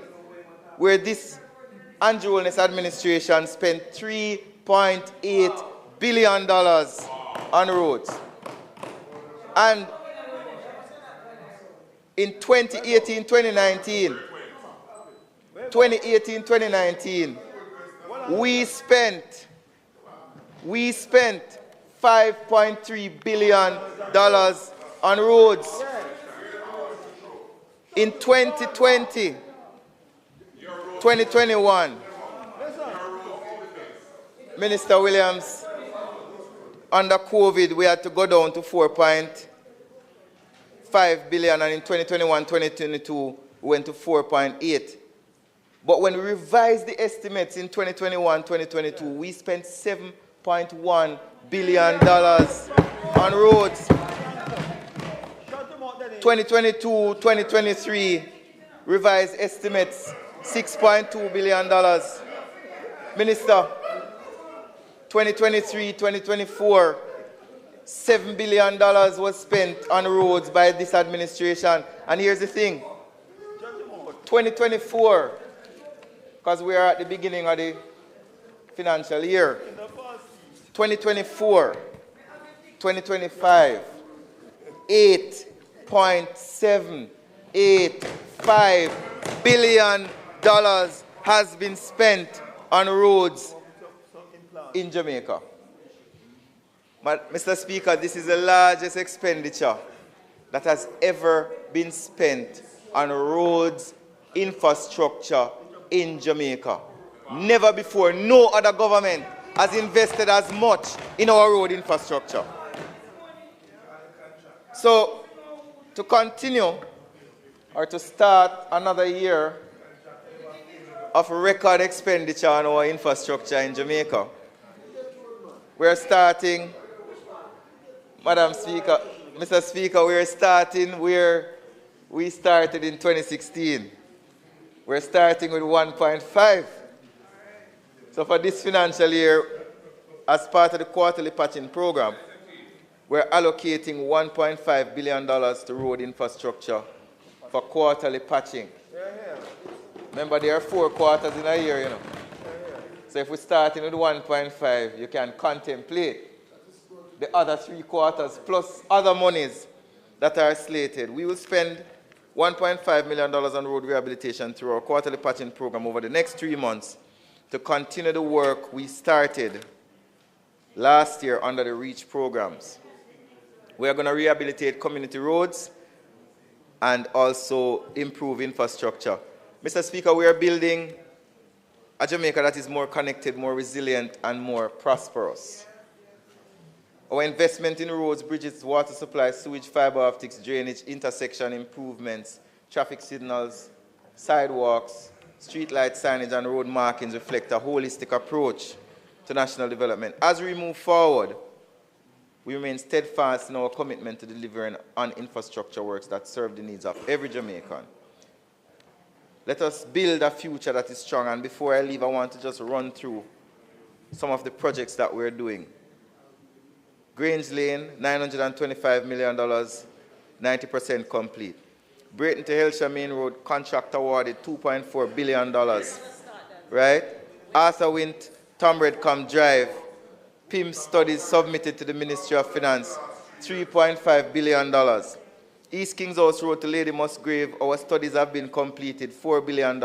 where this Andrew Holness administration spent $3.8 billion on roads. And in 2018-2019, we spent $5.3 billion on roads. In 2021, Minister Williams, under COVID, we had to go down to $4.5 billion, and in 2021-2022, we went to 4.8. But when we revised the estimates in 2021-2022, we spent $7.1 billion on roads. 2022-2023, revised estimates, $6.2 billion. Minister, 2023-2024, $7 billion was spent on roads by this administration. And here's the thing, 2024, because we are at the beginning of the financial year, 2024, 2025, $8.785 billion has been spent on roads in Jamaica. But, Mr. Speaker, this is the largest expenditure that has ever been spent on roads infrastructure in Jamaica. Never before, no other government has invested as much in our road infrastructure. So, to continue or to start another year of record expenditure on our infrastructure in Jamaica, we're starting, Madam Speaker, Mr. Speaker, we're we started in 2016. We're starting with 1.5. So for this financial year, as part of the quarterly patching program, we're allocating $1.5 billion to road infrastructure for quarterly patching. Remember, there are 4 quarters in a year, you know. So if we're starting with 1.5, you can contemplate the other 3 quarters plus other monies that are slated. We will spend $1.5 million on road rehabilitation through our quarterly patching program over the next 3 months to continue the work we started last year under the REACH programs. We are going to rehabilitate community roads and also improve infrastructure. Mr. Speaker, we are building a Jamaica that is more connected, more resilient, and more prosperous. Our investment in roads, bridges, water supply, sewage, fiber optics, drainage, intersection improvements, traffic signals, sidewalks, street light signage, and road markings reflect a holistic approach to national development. As we move forward, we remain steadfast in our commitment to delivering on infrastructure works that serve the needs of every Jamaican. Let us build a future that is strong. And before I leave, I want to just run through some of the projects that we're doing. Grange Lane, $925 million, 90% complete. Brayton to Helsha Main Road, contract awarded $2.4 billion. Right? Arthur Wint, Tom Redcom Drive, PIM studies submitted to the Ministry of Finance, $3.5 billion. East Kings House Road to Lady Musgrave, our studies have been completed, $4 billion.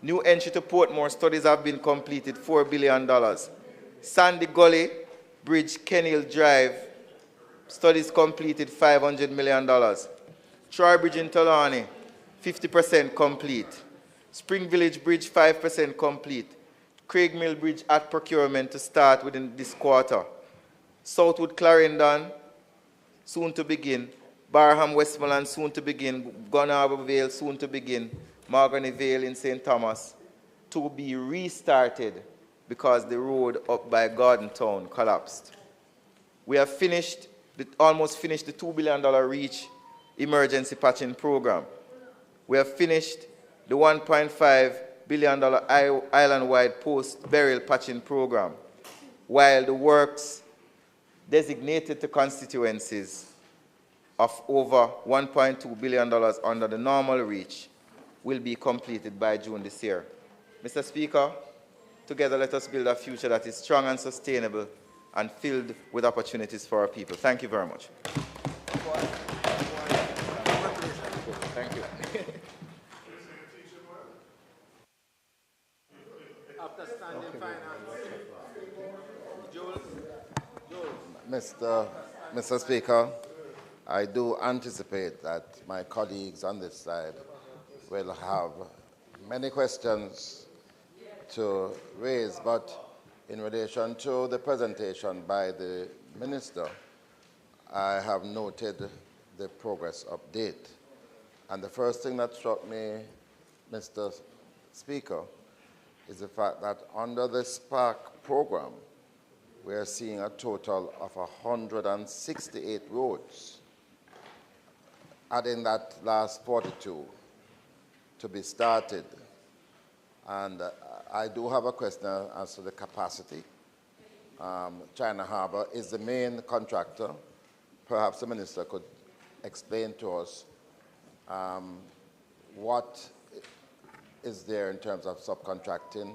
New entry to Portmore, studies have been completed, $4 billion. Sandy Gully Bridge, Kenhill Drive, studies completed, $500 million. Troy Bridge in Tulani, 50% complete. Spring Village Bridge, 5% complete. Craig Mill Bridge at procurement to start within this quarter. Southwood Clarendon, soon to begin. Barham Westmoreland, soon to begin. Gun Harbor Vale, soon to begin. Mahogany Vale in St. Thomas, to be restarted because the road up by Garden Town collapsed. We have almost finished the $2 billion REACH emergency patching program. We have finished the $1.5 billion island-wide post-burial patching program, while the works designated to constituencies of over $1.2 billion under the normal REACH will be completed by June this year. Mr. Speaker, together let us build a future that is strong and sustainable and filled with opportunities for our people. Thank you very much. Thank you. After standing finance. Mr. Speaker, I do anticipate that my colleagues on this side will have many questions to raise, but in relation to the presentation by the Minister, I have noted the progress update. And the first thing that struck me, Mr. Speaker, is the fact that under the SPARK program, we are seeing a total of 168 roads, adding that last 42 to be started. And I do have a question as to the capacity. China Harbour is the main contractor. Perhaps the Minister could explain to us what is there in terms of subcontracting.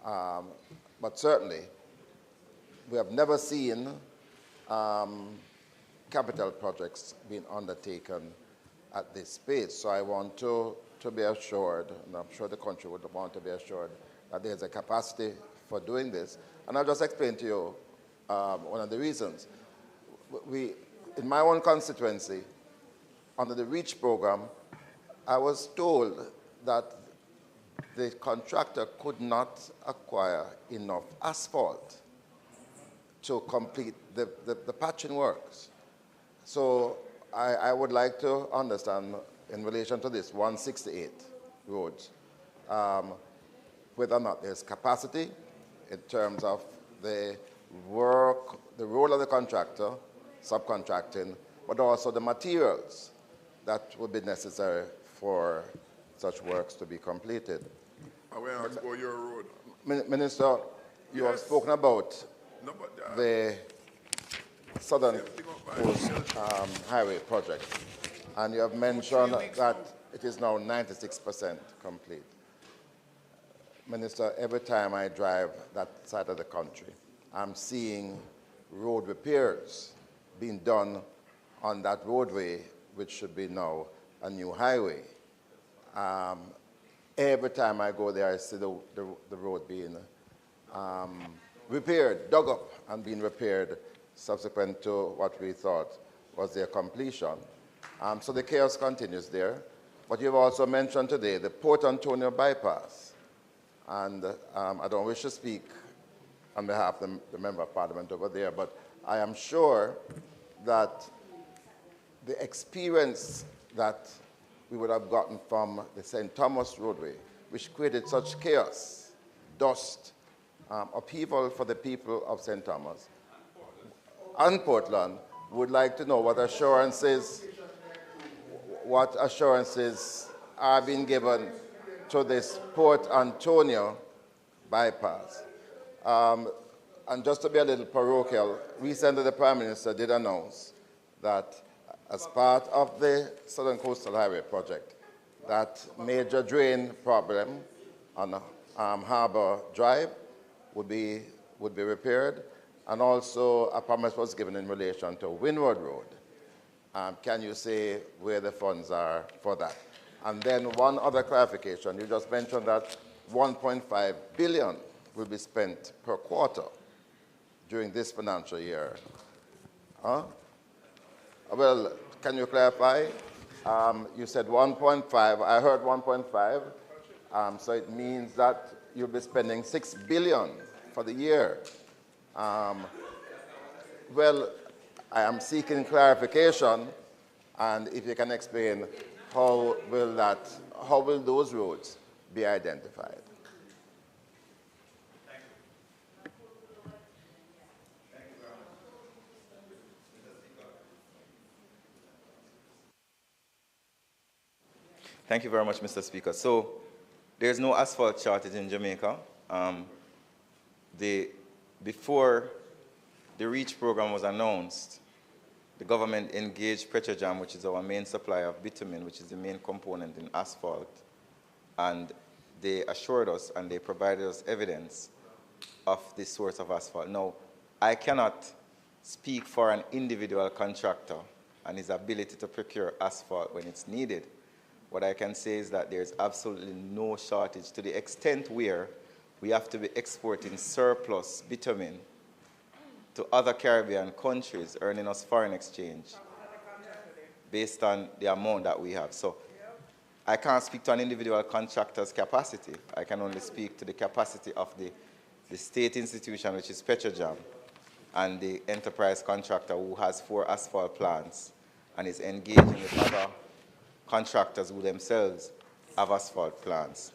But certainly, we have never seen capital projects being undertaken at this pace. So I want to be assured, and I'm sure the country would want to be assured, that there's a capacity for doing this. And I'll just explain to you one of the reasons. In my own constituency, under the REACH program, I was told that the contractor could not acquire enough asphalt to complete the patching works. So I would like to understand, in relation to this 168 roads, whether or not there's capacity in terms of the work, the role of the contractor, subcontracting, but also the materials that would be necessary for such works to be completed. I will ask for your road. Minister, you have spoken about the Southern Coast Highway project, and you have mentioned that it is now 96% complete. Minister, every time I drive that side of the country, I'm seeing road repairs being done on that roadway, which should be now a new highway. Every time I go there, I see the road being repaired, dug up, and being repaired subsequent to what we thought was their completion. So the chaos continues there. But you've also mentioned today the Port Antonio bypass. And I don't wish to speak on behalf of the Member of Parliament over there, but I am sure that the experience that we would have gotten from the St. Thomas roadway, which created such chaos, dust, upheaval for the people of St. Thomas and Portland, would like to know what assurances are being given to this Port Antonio bypass. And just to be a little parochial, recently the Prime Minister did announce that as part of the Southern Coastal Highway project, that major drain problem on Harbour Drive would be repaired, and also a promise was given in relation to Windward Road. Can you say where the funds are for that? And then one other clarification. You just mentioned that 1.5 billion will be spent per quarter during this financial year. Huh? Well, can you clarify? You said 1.5. I heard 1.5. So it means that you'll be spending 6 billion for the year. Well, I am seeking clarification, and if you can explain how will those roads be identified? Thank you very much, Mr. Speaker. So there's no asphalt shortage in Jamaica. Before the REACH program was announced, the government engaged PetroJam, which is our main supplier of bitumen, which is the main component in asphalt, and they assured us and they provided us evidence of this source of asphalt. Now, I cannot speak for an individual contractor and his ability to procure asphalt when it's needed. What I can say is that there's absolutely no shortage, to the extent where we have to be exporting surplus bitumen to other Caribbean countries, earning us foreign exchange based on the amount that we have. So I can't speak to an individual contractor's capacity. I can only speak to the capacity of the state institution, which is PetroJam, and the enterprise contractor who has 4 asphalt plants and is engaging with other contractors who themselves have asphalt plants.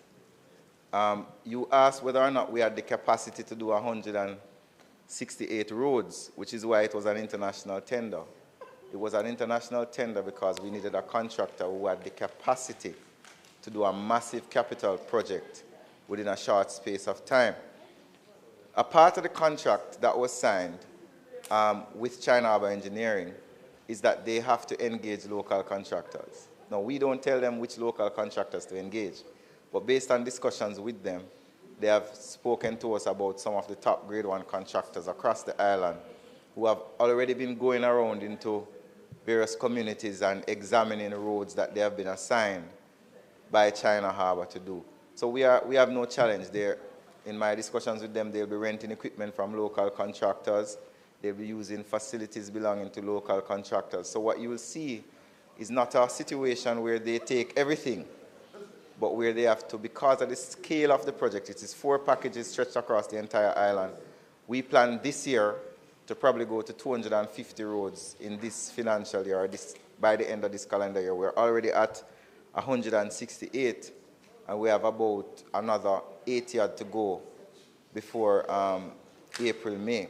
You asked whether or not we had the capacity to do 168 roads, which is why it was an international tender. It was an international tender because we needed a contractor who had the capacity to do a massive capital project within a short space of time. A part of the contract that was signed with China Harbour Engineering is that they have to engage local contractors. Now, we don't tell them which local contractors to engage, but based on discussions with them, they have spoken to us about some of the top grade 1 contractors across the island who have already been going around into various communities and examining roads that they have been assigned by China Harbour to do. So we have no challenge there. In my discussions with them, they'll be renting equipment from local contractors. They'll be using facilities belonging to local contractors. So what you will see is not a situation where they take everything, but where they have to, because of the scale of the project, it is 4 packages stretched across the entire island. We plan this year to probably go to 250 roads in this financial year, or by the end of this calendar year. We're already at 168, and we have about another 80 to go before April, May.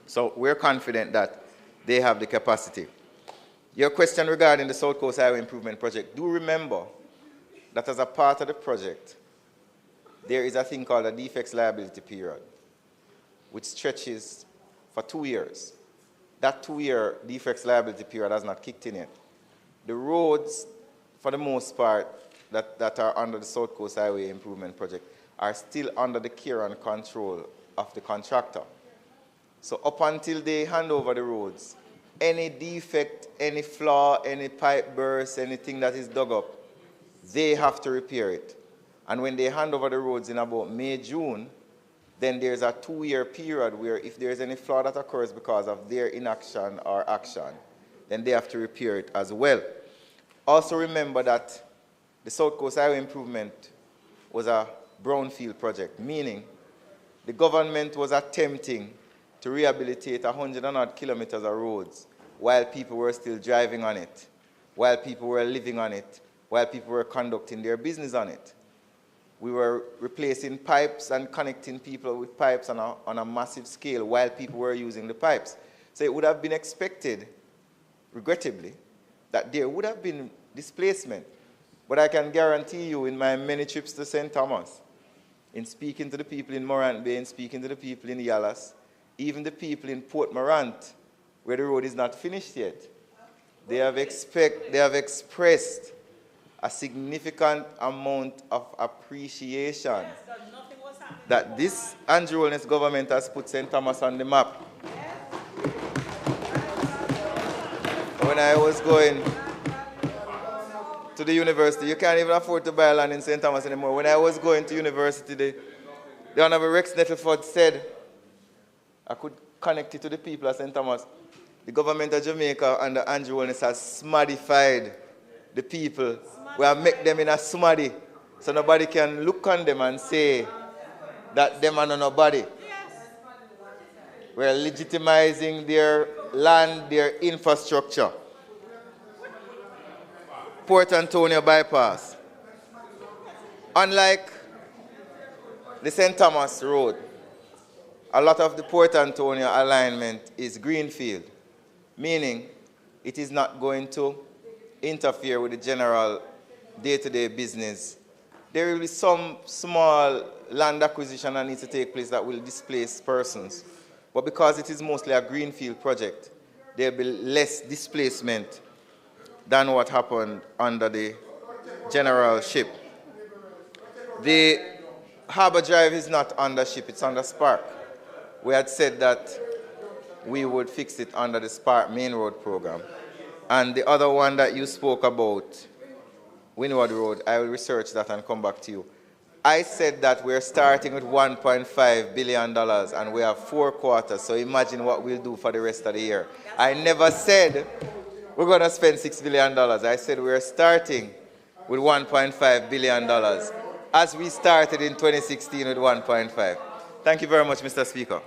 So we're confident that they have the capacity. Your question regarding the South Coast Highway Improvement Project, do remember that as a part of the project, there is a thing called a defects liability period, which stretches for 2 years. That 2-year defects liability period has not kicked in yet. The roads, for the most part, that are under the South Coast Highway Improvement Project are still under the care and control of the contractor. So up until they hand over the roads, any defect, any flaw, any pipe burst, anything that is dug up, they have to repair it. And when they hand over the roads in about May, June, then there's a 2-year period where if there's any flaw that occurs because of their inaction or action, then they have to repair it as well. Also remember that the South Coast Highway Improvement was a brownfield project, meaning the government was attempting to rehabilitate 100 and odd kilometers of roads while people were still driving on it, while people were living on it, while people were conducting their business on it. We were replacing pipes and connecting people with pipes on a massive scale while people were using the pipes. So it would have been expected, regrettably, that there would have been displacement. But I can guarantee you in my many trips to St. Thomas, in speaking to the people in Morant Bay, in speaking to the people in Yallas, even the people in Port Morant, where the road is not finished yet, they have expressed a significant amount of appreciation that this Andrew Holness government has put St. Thomas on the map. When I was going to the university, you can't even afford to buy land in St. Thomas anymore. When I was going to university, the Honorable Rex Nettleford said, I could connect it to the people of St. Thomas. The government of Jamaica under Andrew Holness has smaddified the people. We have made them in a smaddy, so nobody can look on them and say that them are nobody. We're legitimizing their land, their infrastructure. Port Antonio bypass. Unlike the St. Thomas Road, a lot of the Port Antonio alignment is greenfield, meaning it is not going to interfere with the general day-to-day business. There will be some small land acquisition that needs to take place that will displace persons. But because it is mostly a greenfield project, there will be less displacement than what happened under the general ship. The Harbour Drive is not under ship, it's under Spark. We had said that we would fix it under the Spark Main Road program. And the other one that you spoke about, Windward Road, I will research that and come back to you. I said that we're starting with $1.5 billion and we have 4 quarters, so imagine what we'll do for the rest of the year. I never said we're going to spend $6 billion. I said we're starting with $1.5 billion as we started in 2016 with 1.5. Thank you very much, Mr. Speaker.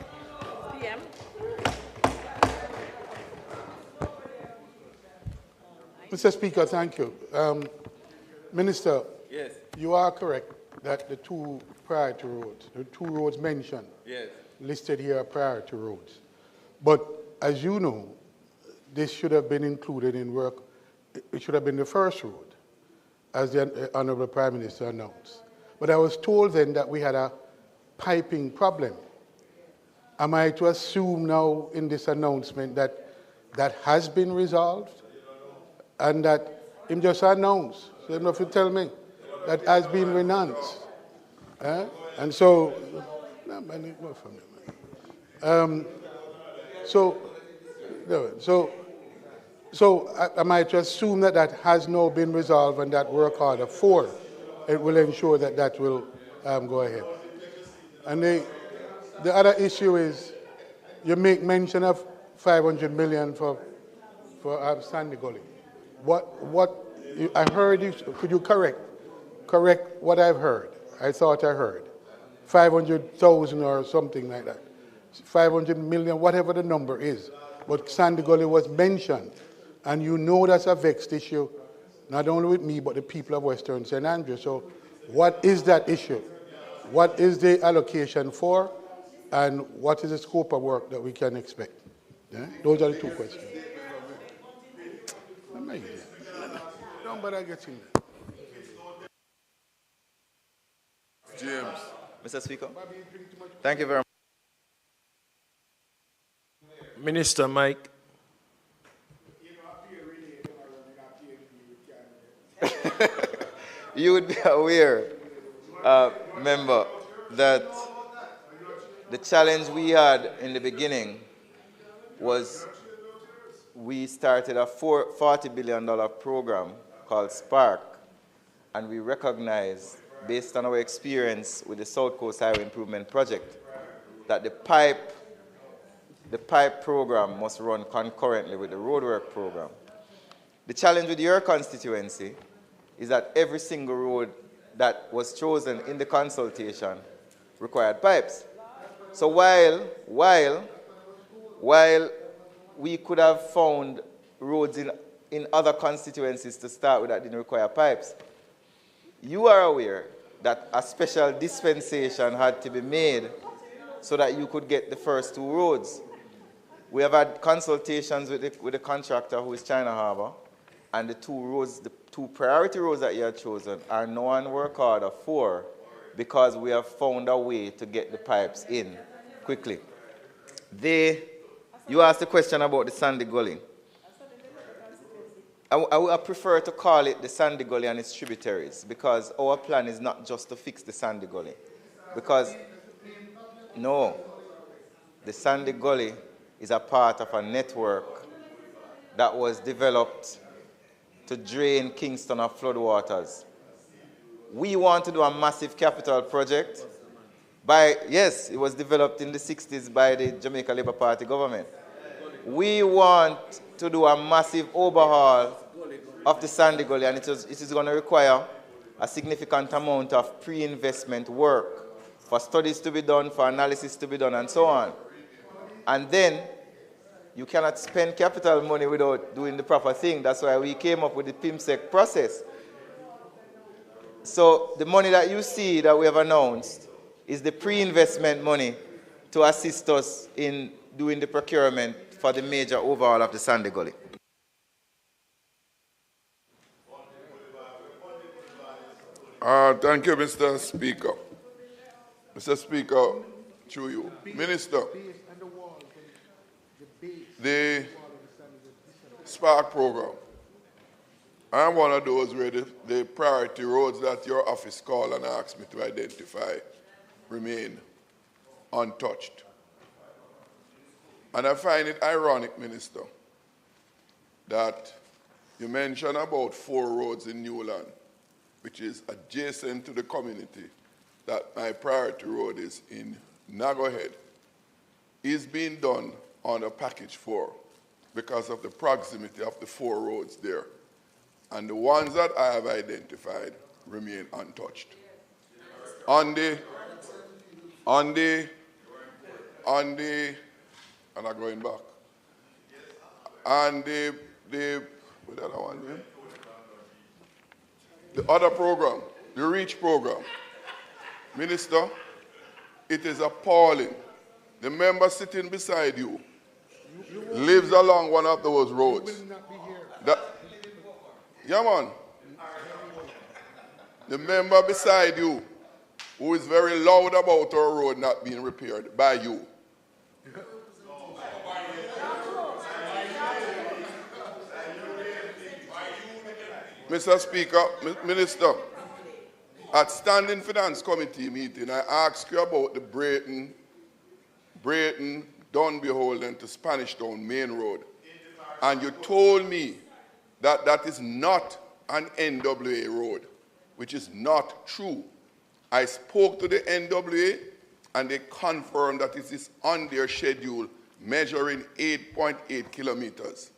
PM. Mr. Speaker, thank you. Minister, yes, you are correct that the 2 priority roads, the 2 roads mentioned, yes, listed here are priority roads. But as you know, this should have been included in work. It should have been the first road, as the Honorable Prime Minister announced. But I was told then that we had a piping problem. Am I to assume now in this announcement that that has been resolved and that him just announced, so you don't have to tell me, that has been renounced? And so, so am I to assume that that has now been resolved and that work order 4, it will ensure that that will go ahead? And the other issue is, you make mention of $500 million for Sandy Gully. I heard you, could you correct what I've heard? I thought I heard 500,000 or something like that. 500 million, whatever the number is. But Sandy Gully was mentioned. And you know that's a vexed issue, not only with me, but the people of Western St. Andrews. So what is that issue? What is the allocation for? And what is the scope of work that we can expect? Yeah? Those are the 2 questions. Amazing. Don't bother getting that. James. Mr. Speaker. Thank you very much. Minister Mike. You would be aware, member, that the challenge we had in the beginning was we started a $40 billion program called Spark, and we recognized, based on our experience with the South Coast Highway Improvement Project, that the pipe program must run concurrently with the roadwork program. The challenge with your constituency is that every single road that was chosen in the consultation required pipes. So while we could have found roads in other constituencies to start with that didn't require pipes, you are aware that a special dispensation had to be made so that you could get the first two roads. We have had consultations with the contractor, who is China Harbour, and the two priority roads that you have chosen are now on work order 4 because we have found a way to get the pipes in quickly. You asked a question about the Sandy Gully. I would prefer to call it the Sandy Gully and its tributaries, because our plan is not just to fix the Sandy Gully. Because, no, the Sandy Gully is a part of a network that was developed to drain Kingston of floodwaters. We want to do a massive capital project. Yes, it was developed in the 60s by the Jamaica Labour Party government. We want to do a massive overhaul of the Sandy Gully, and it is going to require a significant amount of pre-investment work for studies to be done, for analysis to be done, and so on. And then you cannot spend capital money without doing the proper thing. That's why we came up with the PIMSEC process. So the money that you see that we have announced is the pre-investment money to assist us in doing the procurement for the major overhaul of the Sandy Gully. Thank you, Mr. Speaker. Mr. Speaker, through you. Minister, the Spark program, I'm one of those where the priority roads that your office called and asked me to identify remain untouched. And I find it ironic, Minister, that you mentioned about 4 roads in Newland, which is adjacent to the community, that my priority road is in Nagohead, is being done under package 4 because of the proximity of the 4 roads there. And the ones that I have identified remain untouched. And I'm going back. And what other one there? The other program, the REACH program. Minister, it is appalling. The member sitting beside you lives along one of those roads. Yeah, man. The member beside you, who is very loud about our road not being repaired by you. Mr. Speaker, Minister, at Standing Finance Committee meeting, I asked you about the Brayton, Dunbeholden to Spanish Town main road. And you told me that that is not an NWA road, which is not true. I spoke to the NWA and they confirmed that it is on their schedule, measuring 8.8 kilometers.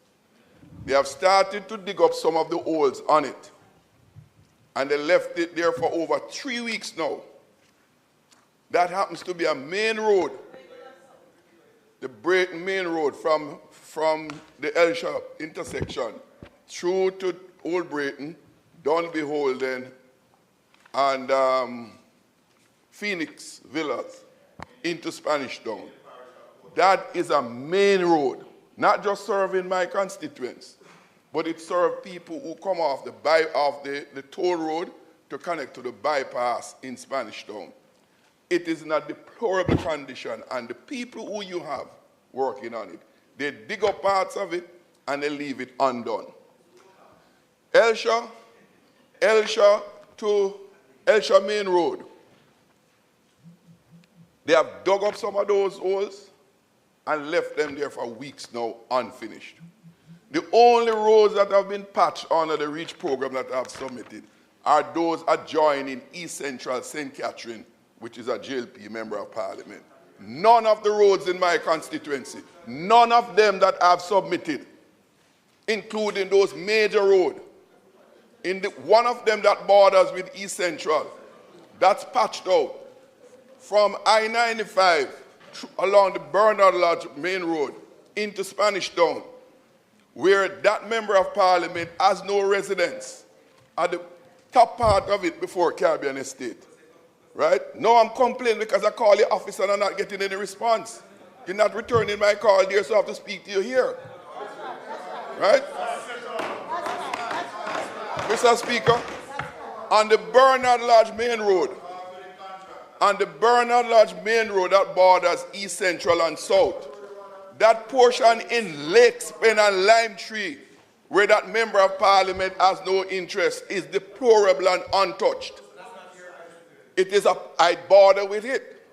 They have started to dig up some of the holes on it, and they left it there for over 3 weeks now. That happens to be a main road, the Brayton main road from the Elsha intersection through to Old Brayton, Dunbeholden, and Phoenix Villas into Spanish Town. That is a main road, not just serving my constituents. but it serves people who come off the toll road to connect to the bypass in Spanish Town. It is in a deplorable condition, and the people who you have working on it, they dig up parts of it and they leave it undone. Elsha Main Road, they have dug up some of those holes and left them there for weeks now unfinished. The only roads that have been patched under the REACH program that I have submitted are those adjoining East Central St. Catherine, which is a JLP Member of Parliament. None of the roads in my constituency, none of them that I've submitted, including those major roads, one of them that borders with East Central, that's patched out from I-95 along the Bernard Lodge Main Road into Spanish Town, where that Member of Parliament has no residence at the top part of it before Caribbean Estate. Right? Now I'm complaining because I call the officer and I'm not getting any response. You're not returning my call there, so I have to speak to you here. Right? Mr. Speaker, on the Bernard Lodge Main Road, that borders East Central and South, that portion in Lakes Pen and Lime Tree, where that Member of Parliament has no interest, is deplorable and untouched. I border with it.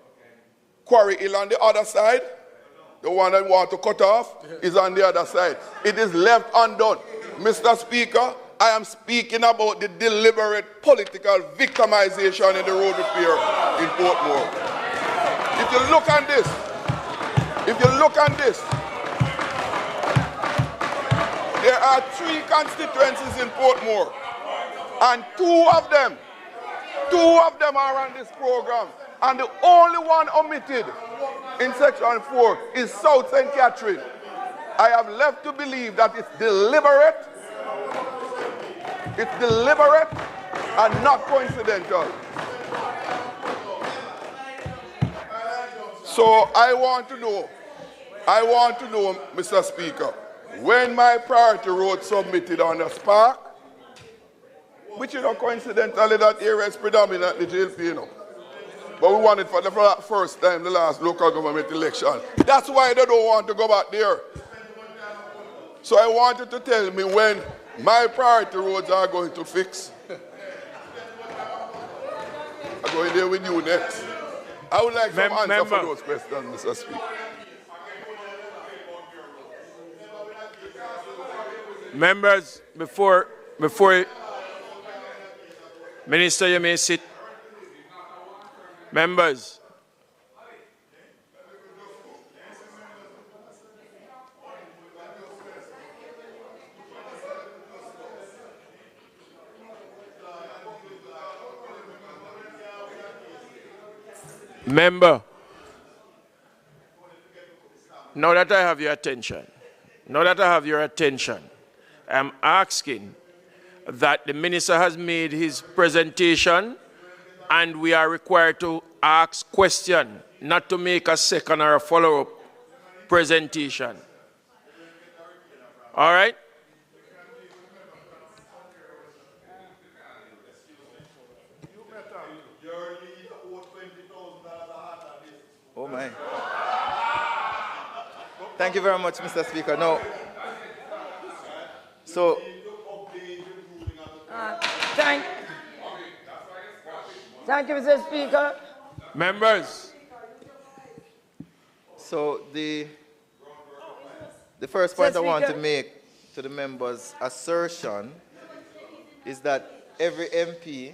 Quarry Hill on the other side, the one I want to cut off, is on the other side. It is left undone. Mr. Speaker, I am speaking about the deliberate political victimization in the road repair in Portmore. If you look at this, there are 3 constituencies in Portmore, and two of them are on this program, and the only one omitted in Section 4 is South St. Catherine. I have left to believe that it's deliberate and not coincidental. So I want to know, Mr. Speaker, when my priority road submitted on the Spark, which, coincidentally, that area is predominantly JLP, but we want it for the first time, the last local government election. That's why they don't want to go back there. So I want you to tell me when my priority roads are going to fix. I'm going there with you next. I would like some answer for those questions, Mr. Speaker. Members, before Minister, you may sit. Members. Member. Now that I have your attention, I'm asking that the minister has made his presentation and we are required to ask questions, not to make a second or a follow-up presentation. All right? Oh my. Thank you very much, Mr. Speaker. No. So, thank you, Mr. Speaker. Members. So the first point I want to make to the members' assertion is that every MP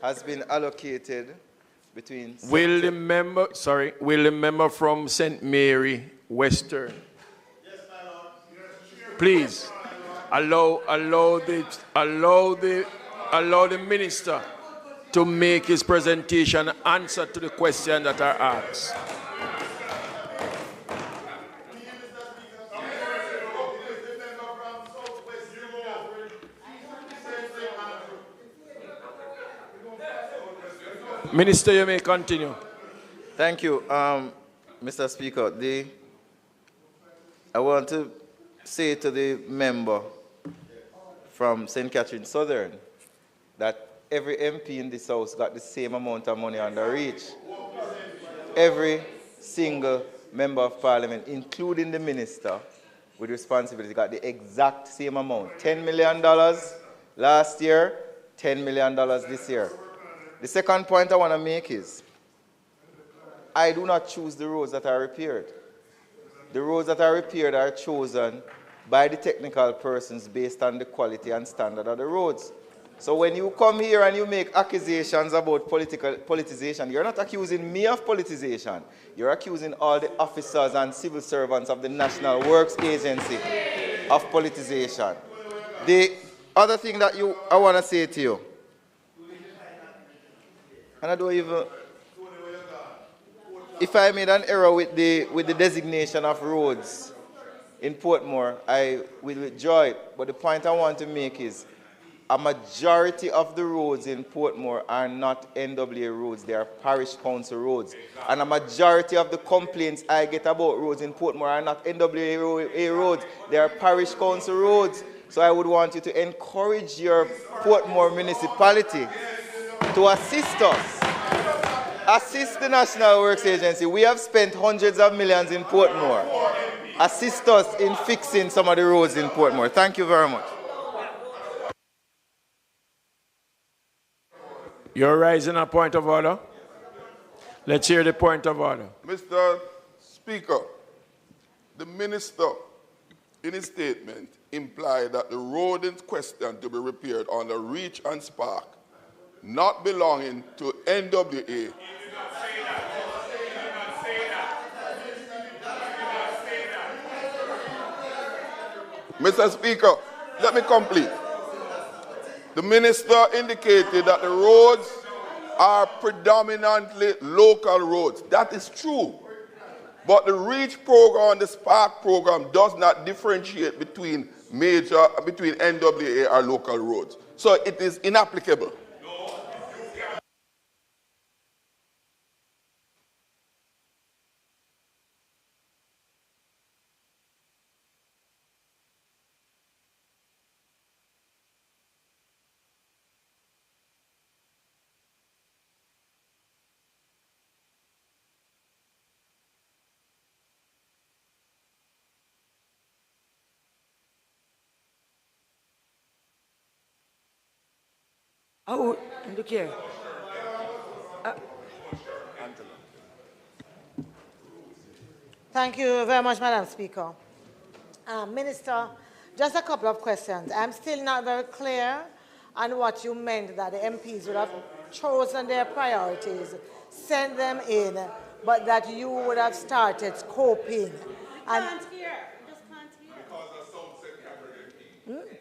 has been allocated between... Will the member from St. Mary Western, please allow the minister to make his presentation, answer to the questions that are asked. Minister, you may continue. Thank you, Mr. Speaker. I want to say to the member from St. Catherine Southern that every MP in this house got the same amount of money on the reach. Every single member of parliament, including the minister with responsibility, got the exact same amount. $10 million last year, $10 million this year. The second point I want to make is, I do not choose the roads that are repaired. The roads that are repaired are chosen by the technical persons based on the quality and standard of the roads. So when you come here and you make accusations about politicization, you're not accusing me of politicization. You're accusing all the officers and civil servants of the National Works Agency of politicization. The other thing that I want to say to you, and I don't even, if I made an error with the designation of roads in Portmore, I will withdraw it. But the point I want to make is, a majority of the roads in Portmore are not NWA roads, they are parish council roads. And a majority of the complaints I get about roads in Portmore are not NWA roads, they are parish council roads. So I would want you to encourage your Portmore municipality to assist us. Assist the National Works Agency. We have spent hundreds of millions in Portmore. Assist us in fixing some of the roads in Portmore. Thank you very much. You're raising a point of order? Let's hear the point of order. Mr. Speaker, the minister, in his statement, implied that the road in question to be repaired on the Reach and Spark, not belonging to NWA. Mr. Speaker, let me complete. The minister indicated that the roads are predominantly local roads. That is true. But the REACH program and the SPARK program does not differentiate between NWA or local roads. So it is inapplicable. Oh, look here. Thank you very much, Madam Speaker. Minister, just a couple of questions. I'm still not very clear on what you meant that the MPs would have chosen their priorities, sent them in, but that you would have started scoping. And can't hear. You just can't hear. Because of some secretary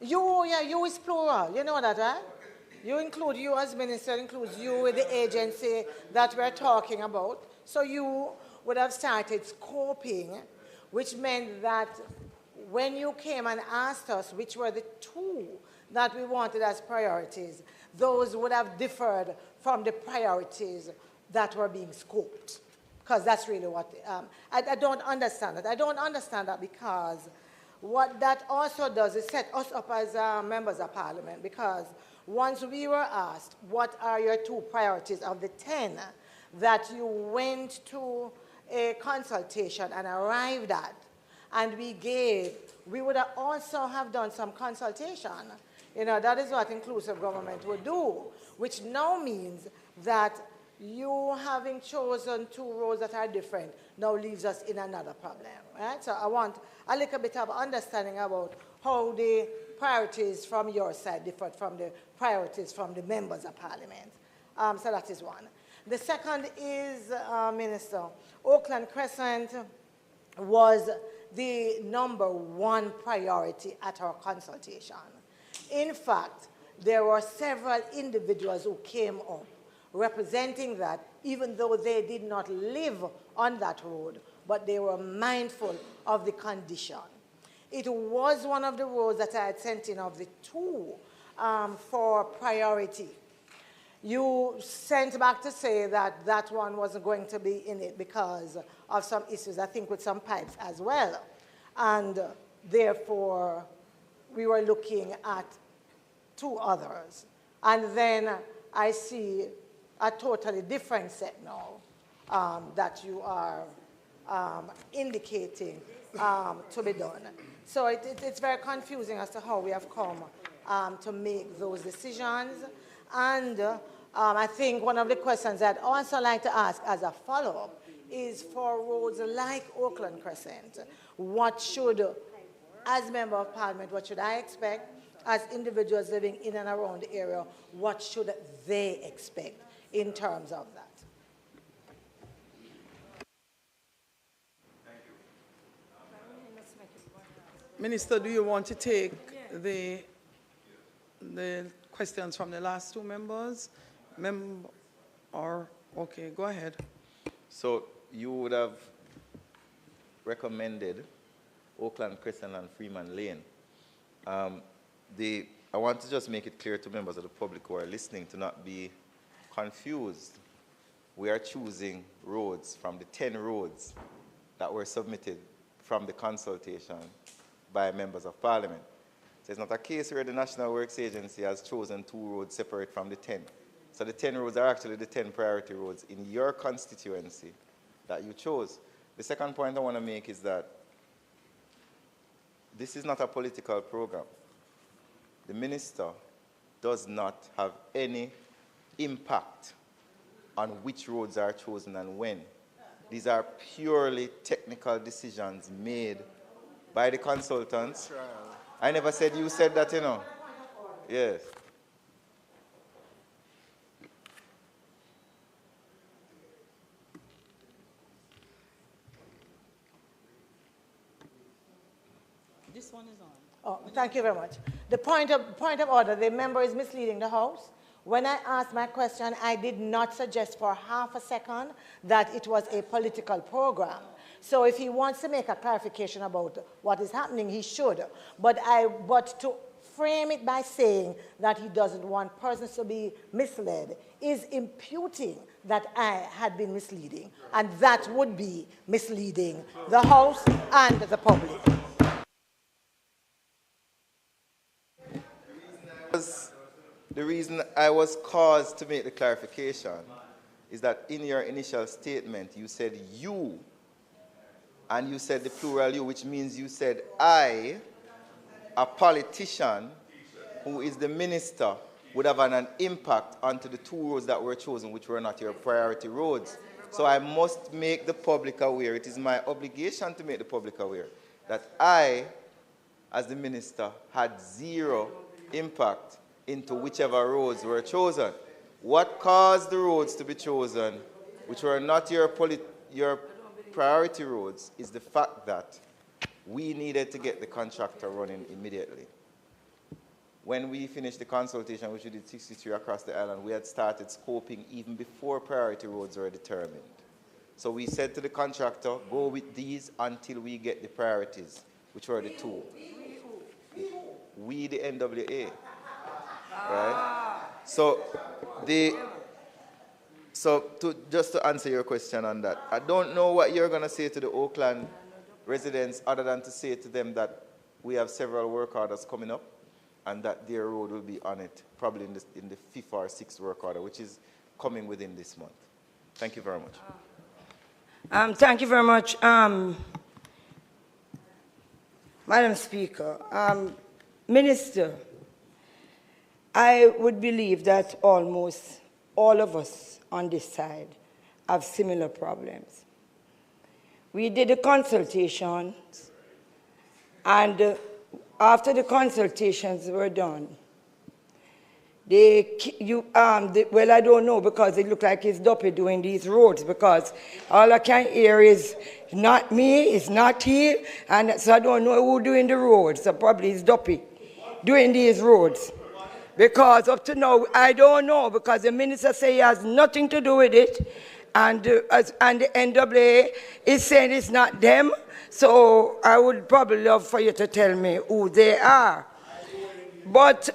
You is plural. You know that, right? You include you as minister, includes you with the agency that we're talking about. So you would have started scoping, which meant that when you came and asked us which were the two that we wanted as priorities, those would have differed from the priorities that were being scoped. Because that's really what, I don't understand that. I don't understand that because what that also does is set us up as members of parliament, because once we were asked, what are your two priorities of the 10 that you went to a consultation and arrived at, and we would have also have done some consultation. You know, that is what inclusive government would do, which now means that you having chosen two roads that are different now leaves us in another problem, right? So I want a little bit of understanding about how the priorities from your side differed from the priorities from the members of parliament. So that is one. The second is, Minister, Oakland Crescent was the #1 priority at our consultation. In fact, there were several individuals who came up representing that, even though they did not live on that road, but they were mindful of the condition. It was one of the roads that I had sent in of the two for priority. You sent back to say that that one wasn't going to be in it because of some issues, I think with some pipes as well. And therefore, we were looking at 2 others. And then I see a totally different set now that you are indicating to be done. So it's very confusing as to how we have come to make those decisions. And I think one of the questions I'd also like to ask as a follow-up is for roads like Oakland Crescent, what should, as Member of Parliament, what should I expect? As individuals living in and around the area, what should they expect in terms of that? Minister, do you want to take the questions from the last 2 members? Okay, go ahead. So you would have recommended Oakland Crescent and Freeman Lane. I want to just make it clear to members of the public who are listening to not be confused. We are choosing roads from the 10 roads that were submitted from the consultation by members of Parliament. So it's not a case where the National Works Agency has chosen 2 roads separate from the 10. So the 10 roads are actually the 10 priority roads in your constituency that you chose. The second point I want to make is that this is not a political program. The minister does not have any impact on which roads are chosen and when. These are purely technical decisions made by the consultants. I never said you said that, you know. Yes. This one is on. Oh, thank you very much. The point of order, the member is misleading the House. When I asked my question, I did not suggest for half a second that it was a political program. So if he wants to make a clarification about what is happening, he should. But to frame it by saying that he doesn't want persons to be misled is imputing that I had been misleading. And that would be misleading the House and the public. The reason I was caused to make the clarification is that in your initial statement, you said you, and you said the plural you, which means you said I, a politician who is the minister, would have an impact onto the 2 roads that were chosen, which were not your priority roads. So I must make the public aware. It is my obligation to make the public aware that I, as the minister, had 0 impact into whichever roads were chosen. What caused the roads to be chosen, which were not your priority roads, is the fact that we needed to get the contractor running immediately. When we finished the consultation, which we did 63 across the island, we had started scoping even before priority roads were determined. So we said to the contractor, go with these until we get the priorities, which were the 2. We, the NWA. Right? Just to answer your question on that, I don't know what you're going to say to the Oakland residents other than to say to them that we have several work orders coming up and that their road will be on it probably in the 5th or 6th work order, which is coming within this month. Thank you very much. Thank you very much, Madam Speaker. Minister, I would believe that almost all of us on this side have similar problems. We did the consultations, and after the consultations were done, well, I don't know, because it looked like it's Duppy doing these roads, because all I can hear is not me, it's not he, and so I don't know who doing the roads. So probably it's Duppy doing these roads. Because up to now, I don't know, because the minister says he has nothing to do with it, and the NWA is saying it's not them. So I would probably love for you to tell me who they are. But,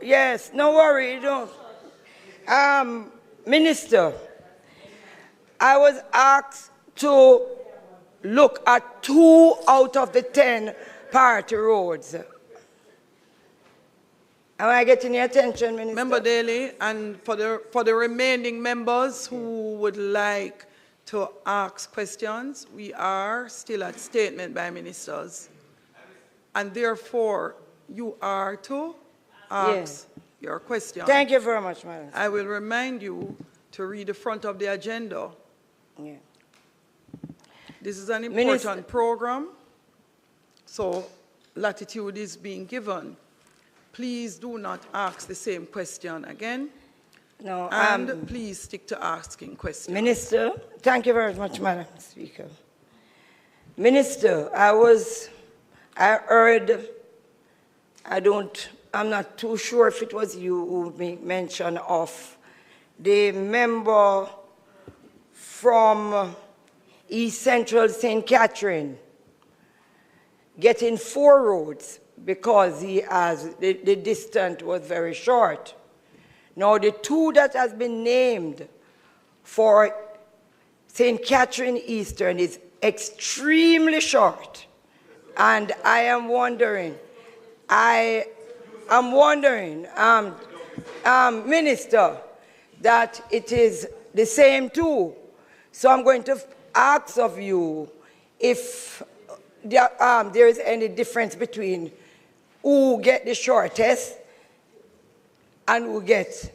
yes, no worry, you don't. Minister, I was asked to look at 2 out of the 10 priority roads. Am I getting your attention, Minister? Member Daly, and for the remaining members who would like to ask questions, we are still at statement by ministers. And therefore, you are to ask your question. Thank you very much, Madam. I will remind you to read the front of the agenda. Yeah. This is an important program, so latitude is being given. Please do not ask the same question again. No, and please stick to asking questions. Minister, thank you very much, Madam Speaker. Minister, I heard, I'm not too sure if it was you who made mention of the member from East Central St. Catherine getting 4 roads because the distance was very short. Now, the 2 that has been named for St. Catherine Eastern is extremely short. And I am wondering, Minister, that it is the same 2. So I'm going to ask of you if there is any difference between who get the shortest and who get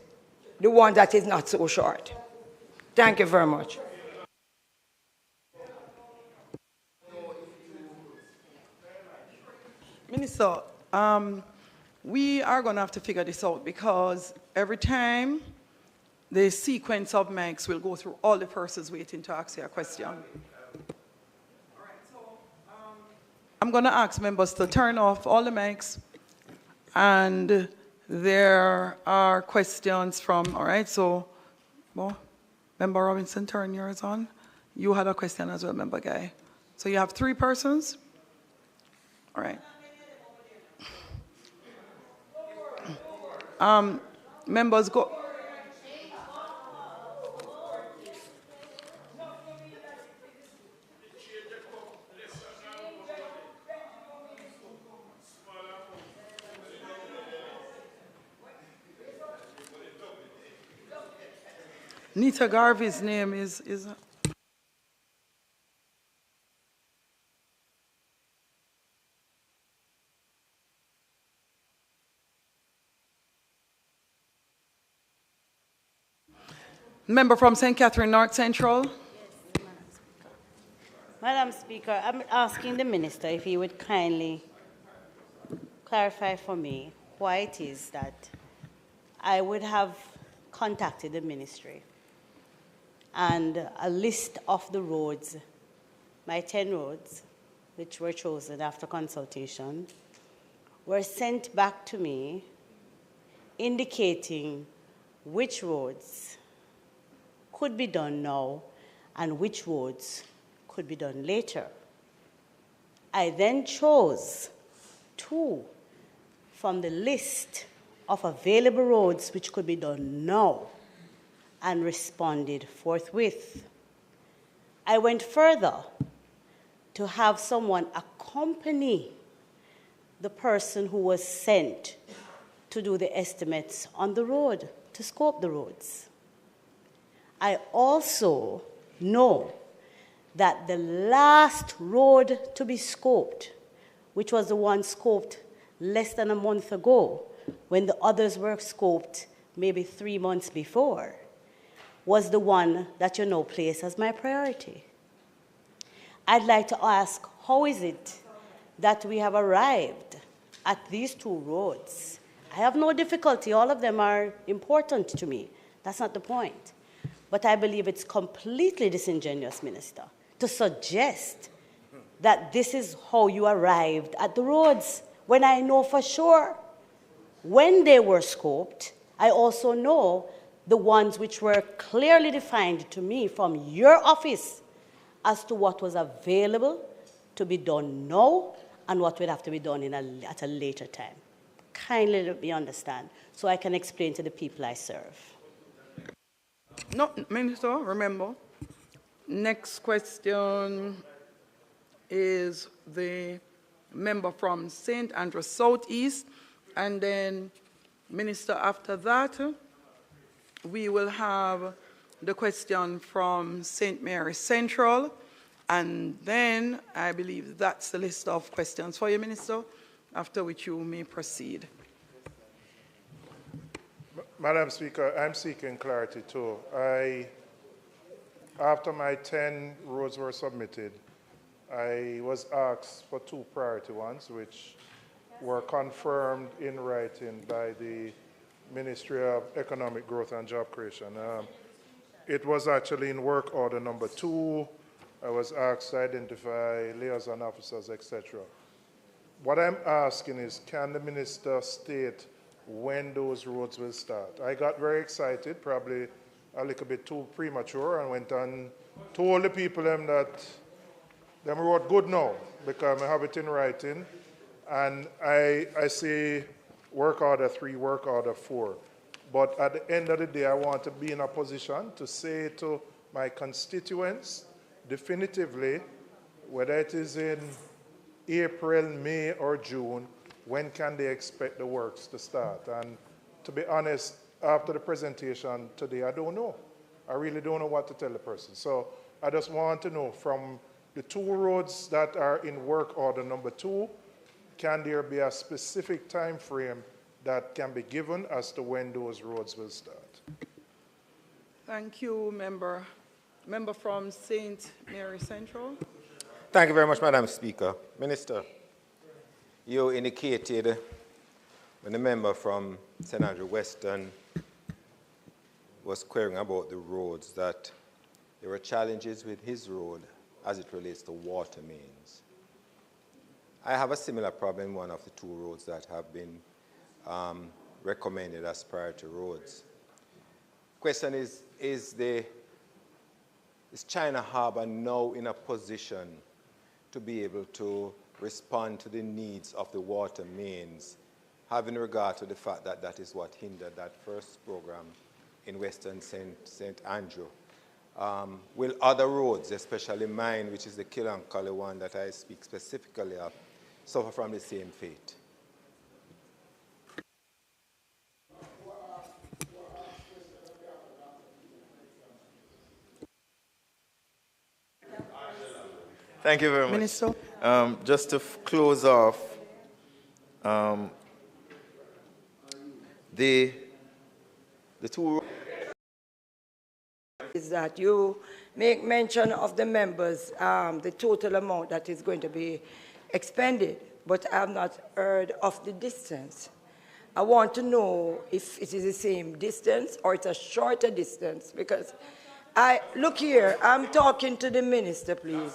the one that is not so short. Thank you very much. Minister, we are going to have to figure this out because every time the sequence of mics will go through all the persons waiting to ask you a question. I'm going to ask members to turn off all the mics, and there are questions from, all right, so, well, Member Robinson, turn yours on. You had a question as well, Member Guy. So you have 3 persons? All right. Members go. Nita Garvey's name is member from St. Catherine North Central. Yes, Madam Speaker, I'm asking the Minister if he would kindly clarify for me why it is that I would have contacted the ministry and a list of the roads, my 10 roads, which were chosen after consultation, were sent back to me indicating which roads could be done now and which roads could be done later. I then chose 2 from the list of available roads which could be done now and responded forthwith. I went further to have someone accompany the person who was sent to do the estimates on the road, to scope the roads. I also know that the last road to be scoped, which was the one scoped less than a month ago, when the others were scoped maybe 3 months before, was the one that you now place as my priority. I'd like to ask, how is it that we have arrived at these 2 roads? I have no difficulty. All of them are important to me. That's not the point. But I believe it's completely disingenuous, Minister, to suggest that this is how you arrived at the roads, when I know for sure when they were scoped. I also know the ones which were clearly defined to me from your office as to what was available to be done now and what would have to be done at a later time. Kindly let me understand so I can explain to the people I serve. No, Minister, remember, next question is the member from St. Andrews Southeast, and then Minister, after that, we will have the question from St. Mary's Central, and then I believe that's the list of questions for you, Minister, after which you may proceed. Madam Speaker, I'm seeking clarity too. After my 10 roads were submitted, I was asked for 2 priority ones, which were confirmed in writing by the Ministry of Economic Growth and Job Creation. It was actually in work order number 2. I was asked to identify liaison officers, etc. What I'm asking is, can the minister state when those roads will start? I got very excited, probably a little bit too premature, and went and told the people that them road good now, because I have it in writing, and I see work order 3, work order 4. But at the end of the day, I want to be in a position to say to my constituents definitively, whether it is in April, May, or June, when can they expect the works to start? And to be honest, after the presentation today, I don't know. I really don't know what to tell the person. So I just want to know, from the 2 roads that are in work order number 2, can there be a specific time frame that can be given as to when those roads will start? Thank you, member. Member from St. Mary Central. Thank you very much, Madam Speaker. Minister, you indicated when the member from St. Andrew Western was querying about the roads that there were challenges with his road as it relates to water mains. I have a similar problem in one of the 2 roads that have been recommended as priority roads. Question is China Harbour now in a position to be able to respond to the needs of the water mains, having regard to the fact that that is what hindered that first program in Western St. Andrew? Will other roads, especially mine, which is the Killancally one that I speak specifically of, suffer from the same fate? Thank you very much. Minister. Just to close off, the 2 is that you make mention of the members, the total amount that is going to be expended, but I have not heard of the distance. I want to know if it is the same distance or it's a shorter distance, because look here, I'm talking to the minister, please.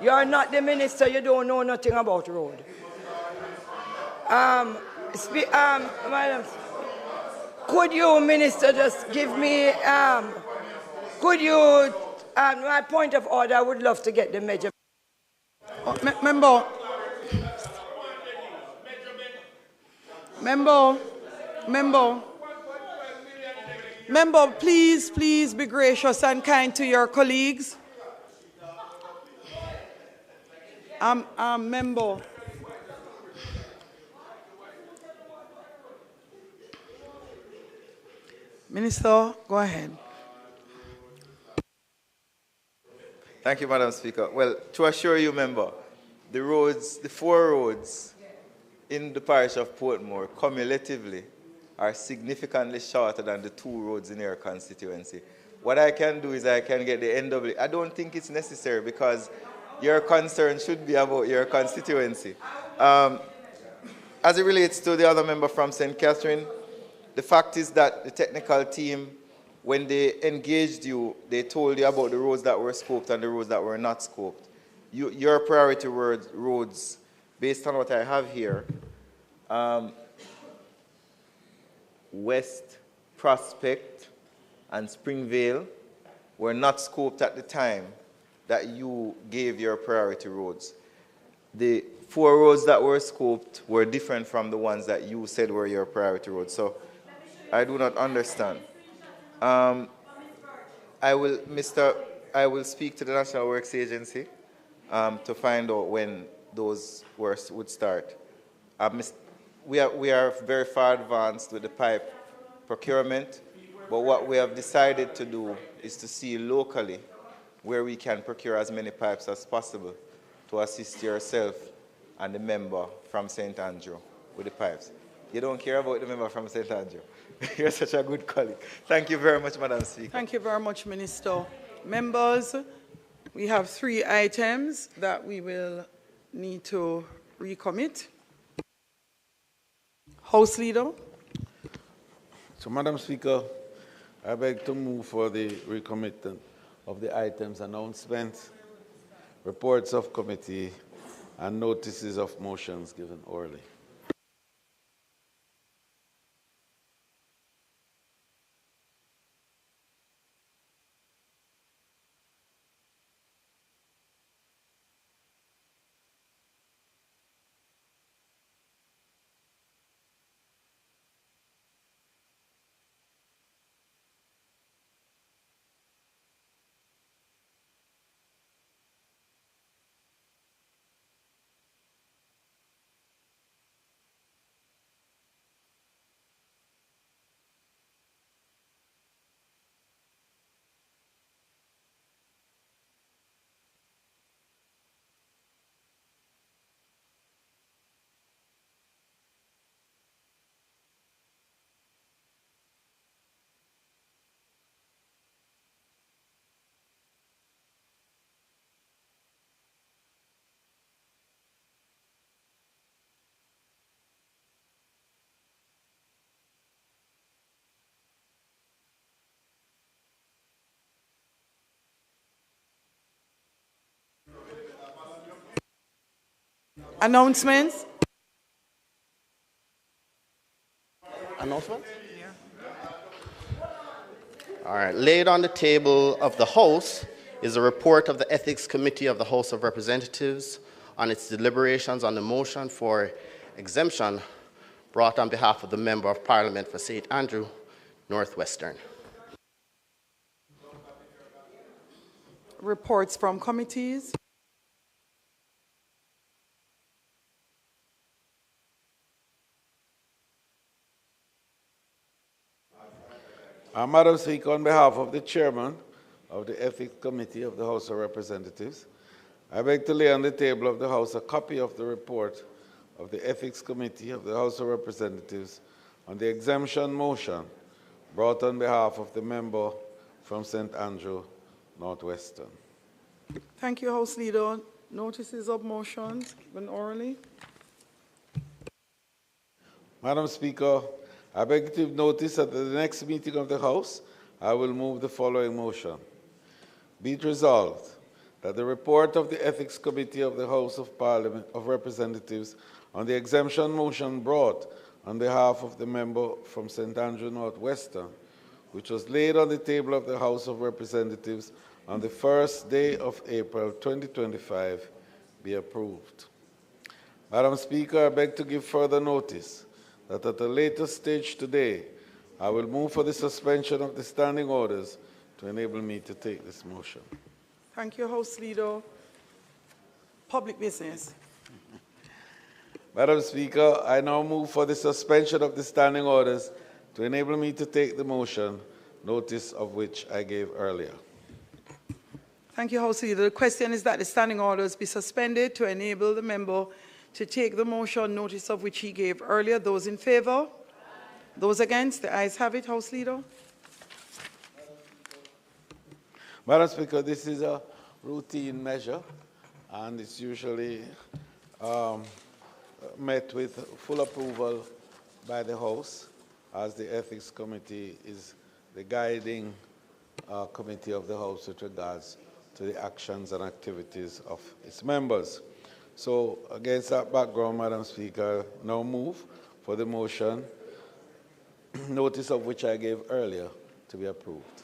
You're not the minister, you don't know nothing about road. Madam, could you, minister, just give me, could you, my point of order, I would love to get the measurement. Member, please be gracious and kind to your colleagues. Member. Minister, go ahead. Thank you, Madam Speaker. Well, to assure you, member, the 4 roads in the parish of Portmore, cumulatively, are significantly shorter than the 2 roads in your constituency. What I can do is I can get the NW. I don't think it's necessary, because your concern should be about your constituency. As it relates to the other member from St. Catherine, the fact is that the technical team, when they engaged you, they told you about the roads that were scoped and the roads that were not scoped. Your priority roads, based on what I have here, West Prospect and Springvale were not scoped at the time that you gave your priority roads. The 4 roads that were scoped were different from the ones that you said were your priority roads. So I do not understand. I will speak to the National Works Agency to find out when those works would start. we are very far advanced with the pipe procurement, but what we have decided to do is to see locally where we can procure as many pipes as possible to assist yourself and the member from St. Andrew with the pipes. You don't care about the member from St. Andrew. You're such a good colleague. Thank you very much, Madam Speaker. Thank you very much, Minister. Members, we have 3 items that we will need to recommit. House Leader. So, Madam Speaker, I beg to move for the recommitment of the items announcements, reports of committee, and notices of motions given orally. Announcements. Announcements? All right. Laid on the table of the House is a report of the Ethics Committee of the House of Representatives on its deliberations on the motion for exemption brought on behalf of the Member of Parliament for St. Andrew, Northwestern. Reports from committees. Madam Speaker, on behalf of the Chairman of the Ethics Committee of the House of Representatives, I beg to lay on the table of the House a copy of the report of the Ethics Committee of the House of Representatives on the exemption motion brought on behalf of the member from St. Andrew, Northwestern. Thank you, House Leader. Notices of motions given orally. Madam Speaker, I beg to notice that at the next meeting of the House, I will move the following motion. Be it resolved that the report of the Ethics Committee of the House of Parliament of Representatives on the exemption motion brought on behalf of the member from St. Andrew Northwestern, which was laid on the table of the House of Representatives on the first day of April 2025, be approved. Madam Speaker, I beg to give further notice that at a later stage today, I will move for the suspension of the standing orders to enable me to take this motion. Thank you, House Leader. Public business. Madam Speaker, I now move for the suspension of the standing orders to enable me to take the motion, notice of which I gave earlier. Thank you, House Leader. The question is that the standing orders be suspended to enable the member to take the motion, notice of which he gave earlier. Those in favor? Those against? The ayes have it, House Leader. Madam Speaker, this is a routine measure, and it's usually met with full approval by the House, as the Ethics Committee is the guiding committee of the House with regards to the actions and activities of its members. So, against that background, Madam Speaker, I now move for the motion, notice of which I gave earlier, to be approved.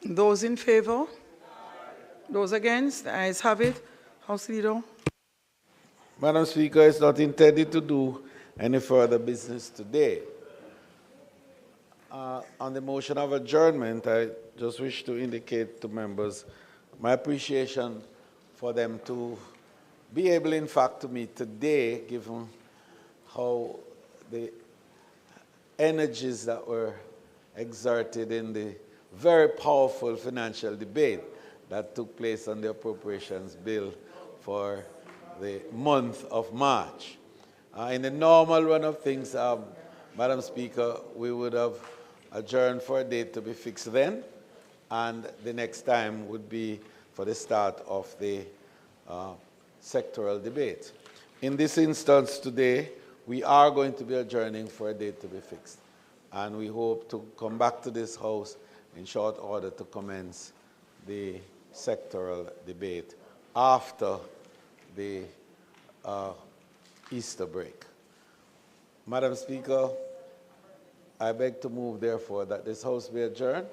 Those in favor? Those against? The ayes have it. House Leader. Madam Speaker, it's not intended to do any further business today. On the motion of adjournment, I just wish to indicate to members my appreciation for them to be able, in fact, to meet today, given how the energies that were exerted in the very powerful financial debate that took place on the appropriations bill for the month of March. In the normal run of things, Madam Speaker, we would have adjourned for a date to be fixed then, and the next time would be for the start of the sectoral debate. In this instance today, we are going to be adjourning for a date to be fixed, and we hope to come back to this House in short order to commence the sectoral debate after the Easter break. Madam Speaker, I beg to move, therefore, that this House be adjourned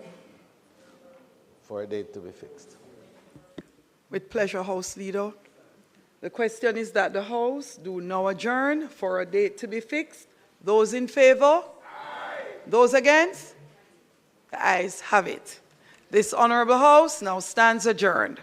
for a date to be fixed. With pleasure, House Leader. The question is that the House do now adjourn for a date to be fixed. Those in favor? Aye. Those against? The ayes have it. This Honorable House now stands adjourned.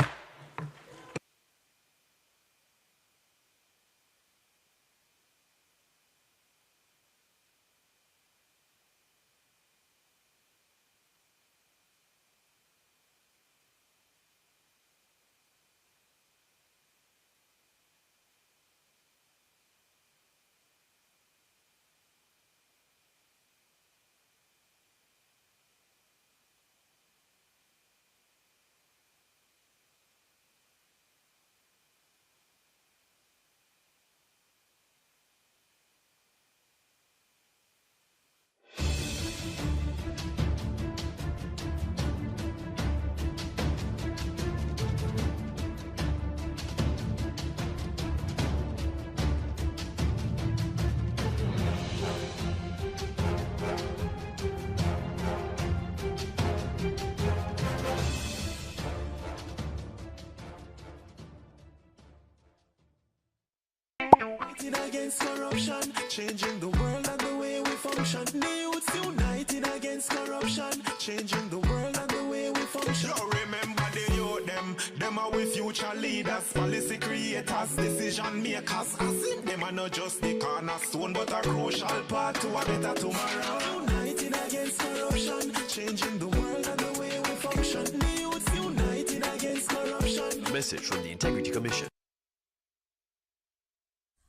Against corruption, changing the world and the way we function. The youths united against corruption, changing the world and the way we function. You remember the youth, them are with future leaders, policy creators, decision makers. As if them are not just the cornerstone, but a crucial part to a better tomorrow. United against corruption, changing the world and the way we function. The youths united against corruption. A message from the Integrity Commission.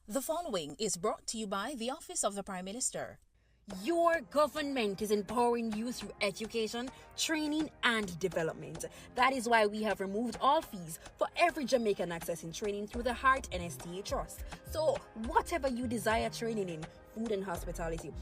The following is brought to you by the Office of the Prime Minister. Your government is empowering you through education, training, and development. That is why we have removed all fees for every Jamaican accessing training through the Heart NSTA Trust. So, whatever you desire training in, food and hospitality,